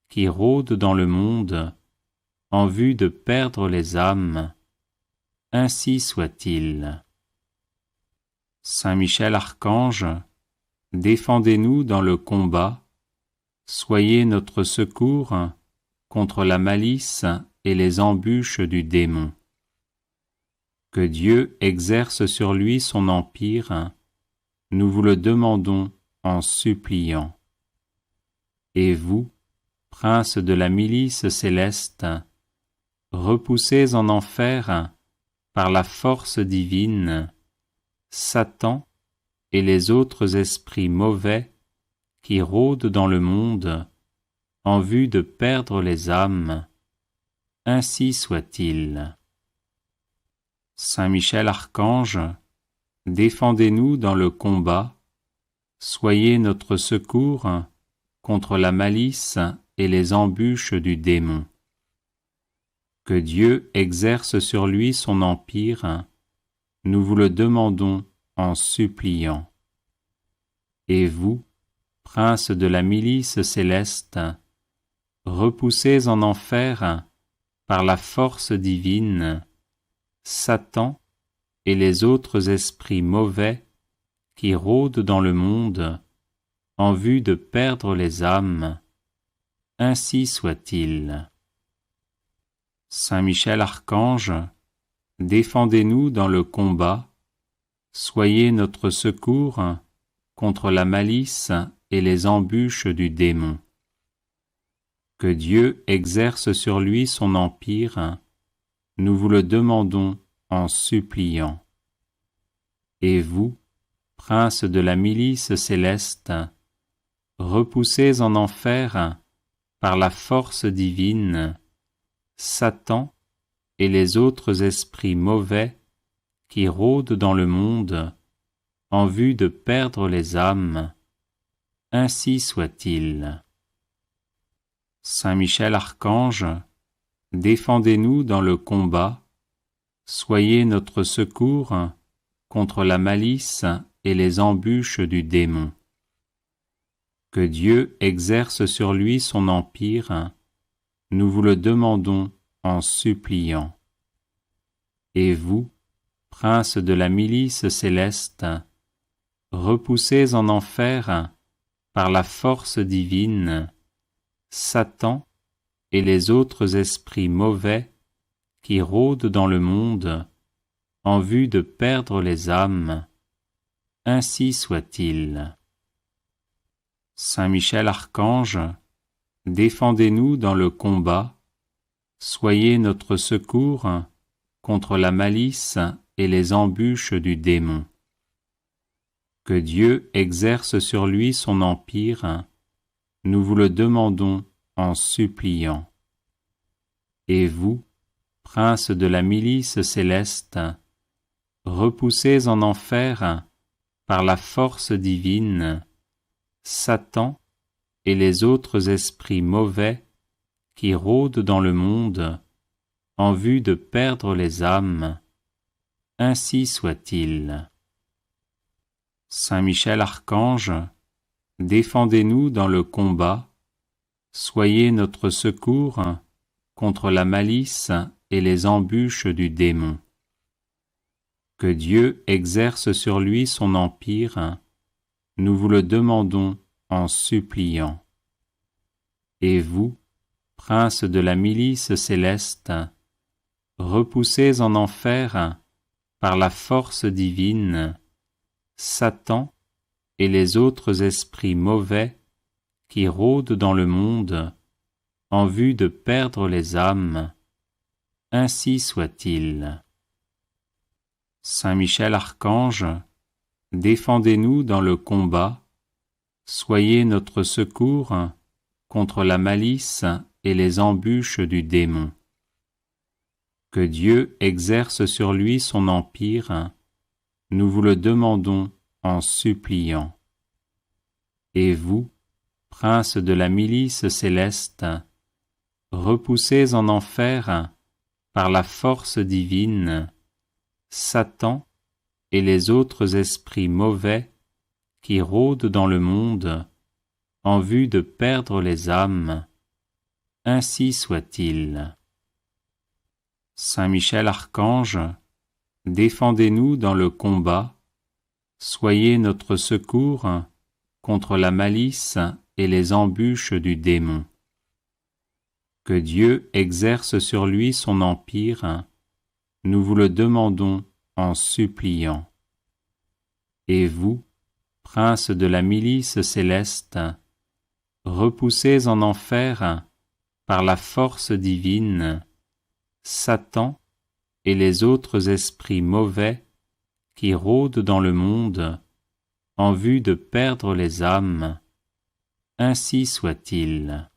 qui rôdent dans le monde en vue de perdre les âmes, ainsi soit-il. Saint Michel Archange, défendez-nous dans le combat, soyez notre secours contre la malice et les embûches du démon. Que Dieu exerce sur lui son empire, nous vous le demandons en suppliant. Et vous, princes de la milice céleste, repoussés en enfer par la force divine, Satan et les autres esprits mauvais qui rôdent dans le monde en vue de perdre les âmes, ainsi soit-il. Saint Michel Archange, défendez-nous dans le combat, soyez notre secours contre la malice et les embûches du démon. Que Dieu exerce sur lui son empire, nous vous le demandons en suppliant. Et vous, princes de la milice céleste, repoussés en enfer par la force divine, Satan et les autres esprits mauvais qui rôdent dans le monde en vue de perdre les âmes, ainsi soit-il. Saint Michel Archange, défendez-nous dans le combat, soyez notre secours contre la malice et les embûches du démon. Que Dieu exerce sur lui son empire, nous vous le demandons en suppliant. Et vous, princes de la milice céleste, repoussés en enfer par la force divine, Satan et les autres esprits mauvais qui rôdent dans le monde en vue de perdre les âmes, ainsi soit-il. Saint Michel Archange, défendez-nous dans le combat, soyez notre secours contre la malice et les embûches du démon. Que Dieu exerce sur lui son empire, nous vous le demandons en suppliant. Et vous, princes de la milice céleste, repoussés en enfer par la force divine, Satan et les autres esprits mauvais qui rôdent dans le monde en vue de perdre les âmes, ainsi soit-il. Saint Michel Archange, défendez-nous dans le combat, soyez notre secours contre la malice et les embûches du démon. Que Dieu exerce sur lui son empire, nous vous le demandons en suppliant. Et vous, princes de la milice céleste, repoussés en enfer par la force divine, Satan et les autres esprits mauvais qui rôdent dans le monde en vue de perdre les âmes, ainsi soit-il. Saint Michel Archange, défendez-nous dans le combat, soyez notre secours contre la malice et les embûches du démon. Que Dieu exerce sur lui son empire, nous vous le demandons en suppliant. Et vous, princes de la milice céleste, repoussés en enfer par la force divine, Satan et les autres esprits mauvais qui rôdent dans le monde en vue de perdre les âmes, ainsi soit-il. Saint Michel Archange, défendez-nous dans le combat, soyez notre secours contre la malice et les embûches du démon. Que Dieu exerce sur lui son empire, nous vous le demandons en suppliant. Et vous, princes de la milice céleste, repoussés en enfer par la force divine, Satan et les autres esprits mauvais qui rôdent dans le monde en vue de perdre les âmes, ainsi soit-il. Saint Michel Archange, défendez-nous dans le combat, soyez notre secours contre la malice et les embûches du démon. Que Dieu exerce sur lui son empire, nous vous le demandons en suppliant. Et vous, princes de la milice céleste, repoussés en enfer par la force divine, Satan et les autres esprits mauvais qui rôdent dans le monde en vue de perdre les âmes, ainsi soit-il.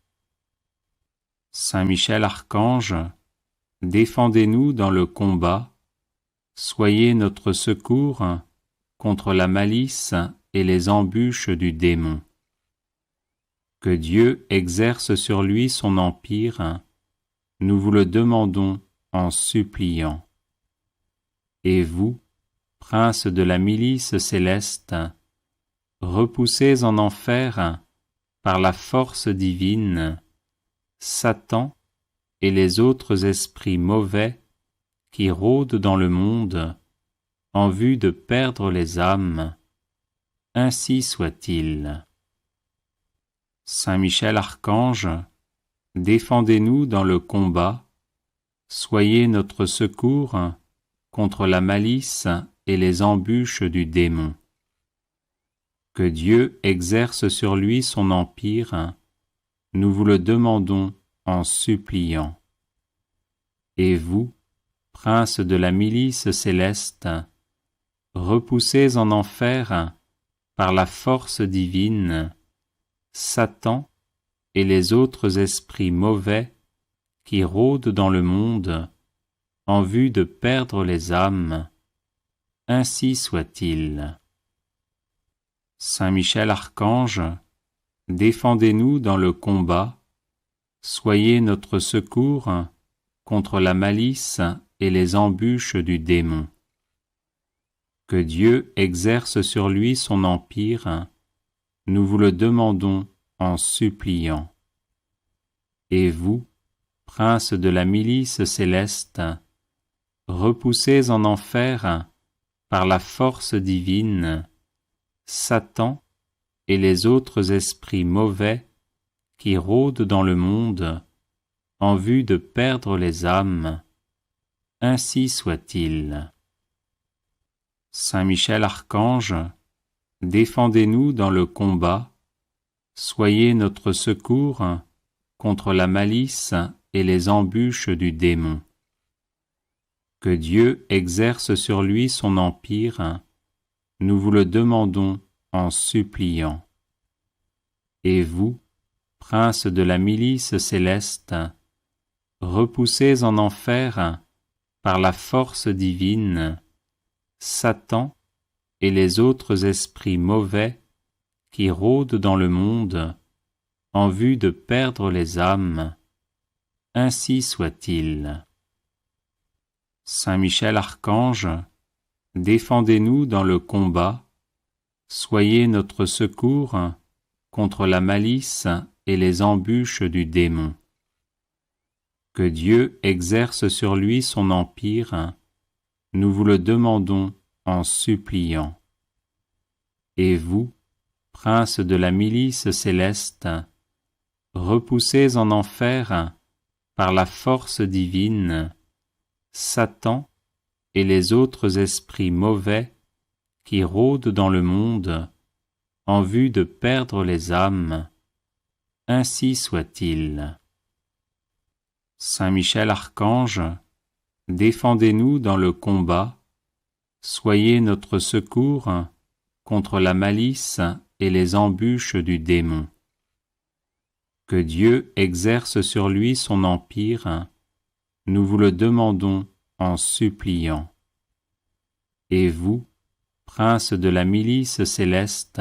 Saint Michel Archange, défendez-nous dans le combat, soyez notre secours contre la malice et les embûches du démon. Que Dieu exerce sur lui son empire, nous vous le demandons en suppliant. Et vous, princes de la milice céleste, repoussés en enfer par la force divine, Satan et les autres esprits mauvais qui rôdent dans le monde en vue de perdre les âmes, ainsi soit-il. Saint Michel Archange, défendez-nous dans le combat, soyez notre secours contre la malice et les embûches du démon. Que Dieu exerce sur lui son empire, nous vous le demandons en suppliant. Et vous, princes de la milice céleste, repoussés en enfer par la force divine, Satan et les autres esprits mauvais qui rôdent dans le monde en vue de perdre les âmes, ainsi soit-il. Saint Michel Archange, défendez-nous dans le combat, soyez notre secours contre la malice et les embûches du démon. Que Dieu exerce sur lui son empire, nous vous le demandons en suppliant. Et vous, princes de la milice céleste, repoussés en enfer par la force divine, Satan et les autres esprits mauvais qui rôdent dans le monde en vue de perdre les âmes, ainsi soit-il. Saint Michel Archange, défendez-nous dans le combat, soyez notre secours contre la malice et les embûches du démon. Que Dieu exerce sur lui son empire, nous vous le demandons en suppliant. Et vous, princes de la milice céleste, repoussés en enfer par la force divine, Satan et les autres esprits mauvais qui rôdent dans le monde en vue de perdre les âmes, ainsi soit-il. Saint Michel Archange, défendez-nous dans le combat, soyez notre secours contre la malice et les embûches du démon. Que Dieu exerce sur lui son empire, nous vous le demandons en suppliant. Et vous, princes de la milice céleste, repoussés en enfer par la force divine, Satan et les autres esprits mauvais qui rôdent dans le monde en vue de perdre les âmes, ainsi soit-il. Saint Michel Archange, défendez-nous dans le combat, soyez notre secours contre la malice et les embûches du démon. Que Dieu exerce sur lui son empire, nous vous le demandons en suppliant. Et vous, princes de la milice céleste,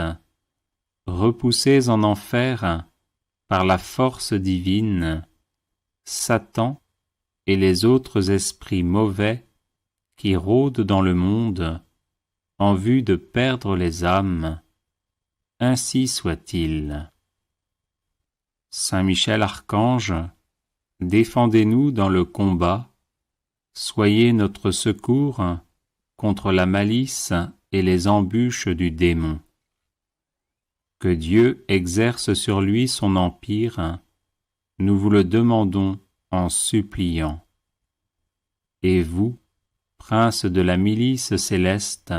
repoussés en enfer par la force divine, Satan et les autres esprits mauvais qui rôdent dans le monde en vue de perdre les âmes, ainsi soit-il. Saint Michel Archange, défendez-nous dans le combat, soyez notre secours contre la malice et les embûches du démon. Que Dieu exerce sur lui son empire, nous vous le demandons en suppliant. Et vous, princes de la milice céleste,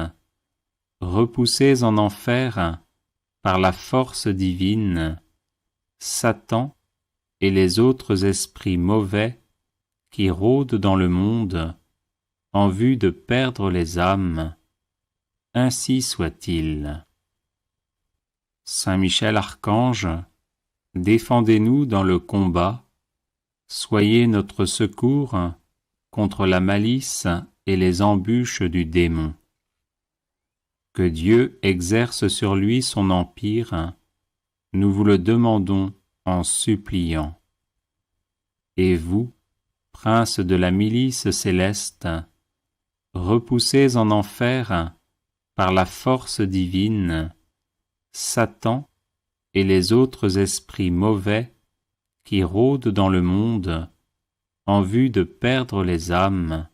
repoussés en enfer par la force divine, Satan et les autres esprits mauvais qui rôdent dans le monde en vue de perdre les âmes, ainsi soit-il. Saint Michel Archange, défendez-nous dans le combat, soyez notre secours contre la malice et les embûches du démon. Que Dieu exerce sur lui son empire, nous vous le demandons en suppliant. Et vous, princes de la milice céleste, repoussés en enfer par la force divine, Satan et les autres esprits mauvais qui rôdent dans le monde en vue de perdre les âmes,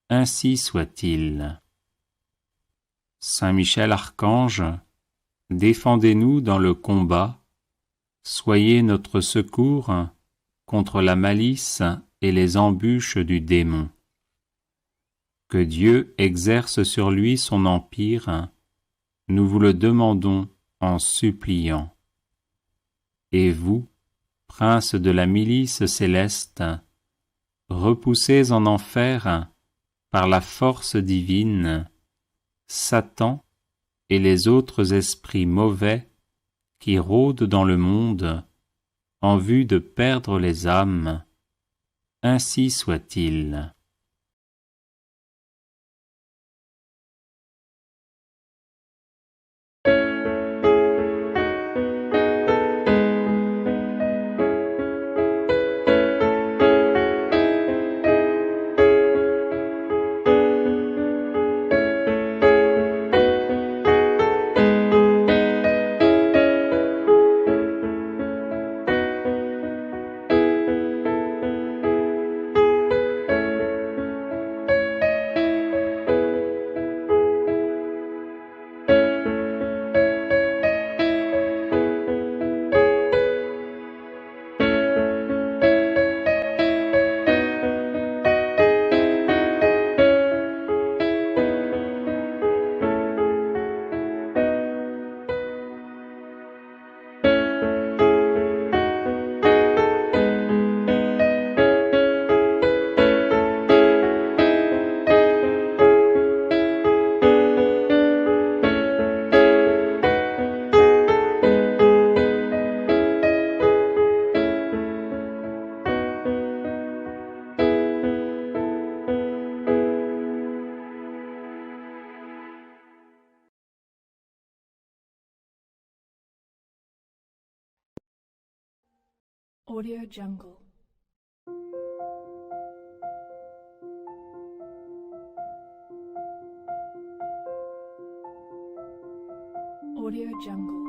ainsi soit-il. Saint Michel Archange, défendez-nous dans le combat, soyez notre secours contre la malice et les embûches du démon. Que Dieu exerce sur lui son empire, nous vous le demandons en suppliant. Et vous, princes de la milice céleste, repoussés en enfer par la force divine, Satan et les autres esprits mauvais qui rôdent dans le monde en vue de perdre les âmes, ainsi soit-il. Audio Jungle. Audio Jungle.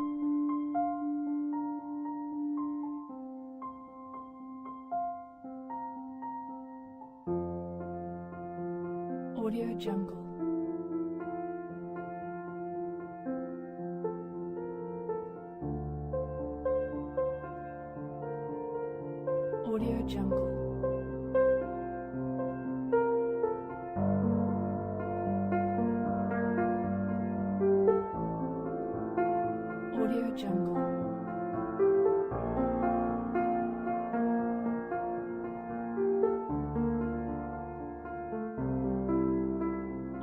Audio Jungle. Audio Jungle. Audio Jungle.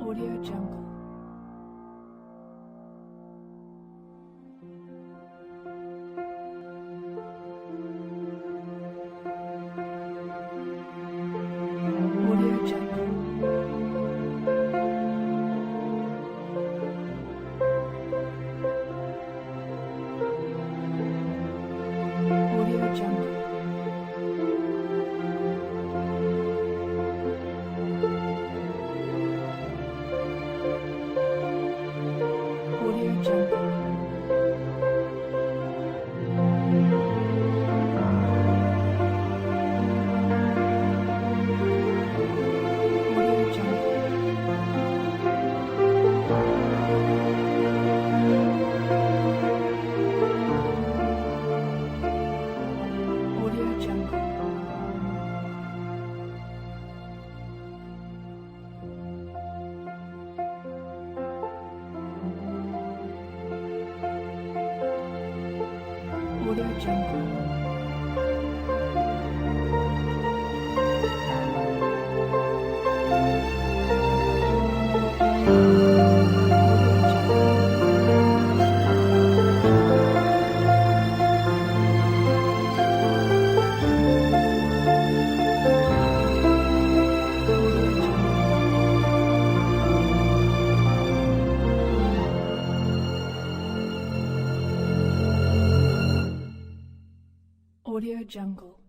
Audio Jungle. Audio Jungle. Jungle. Audio Jungle.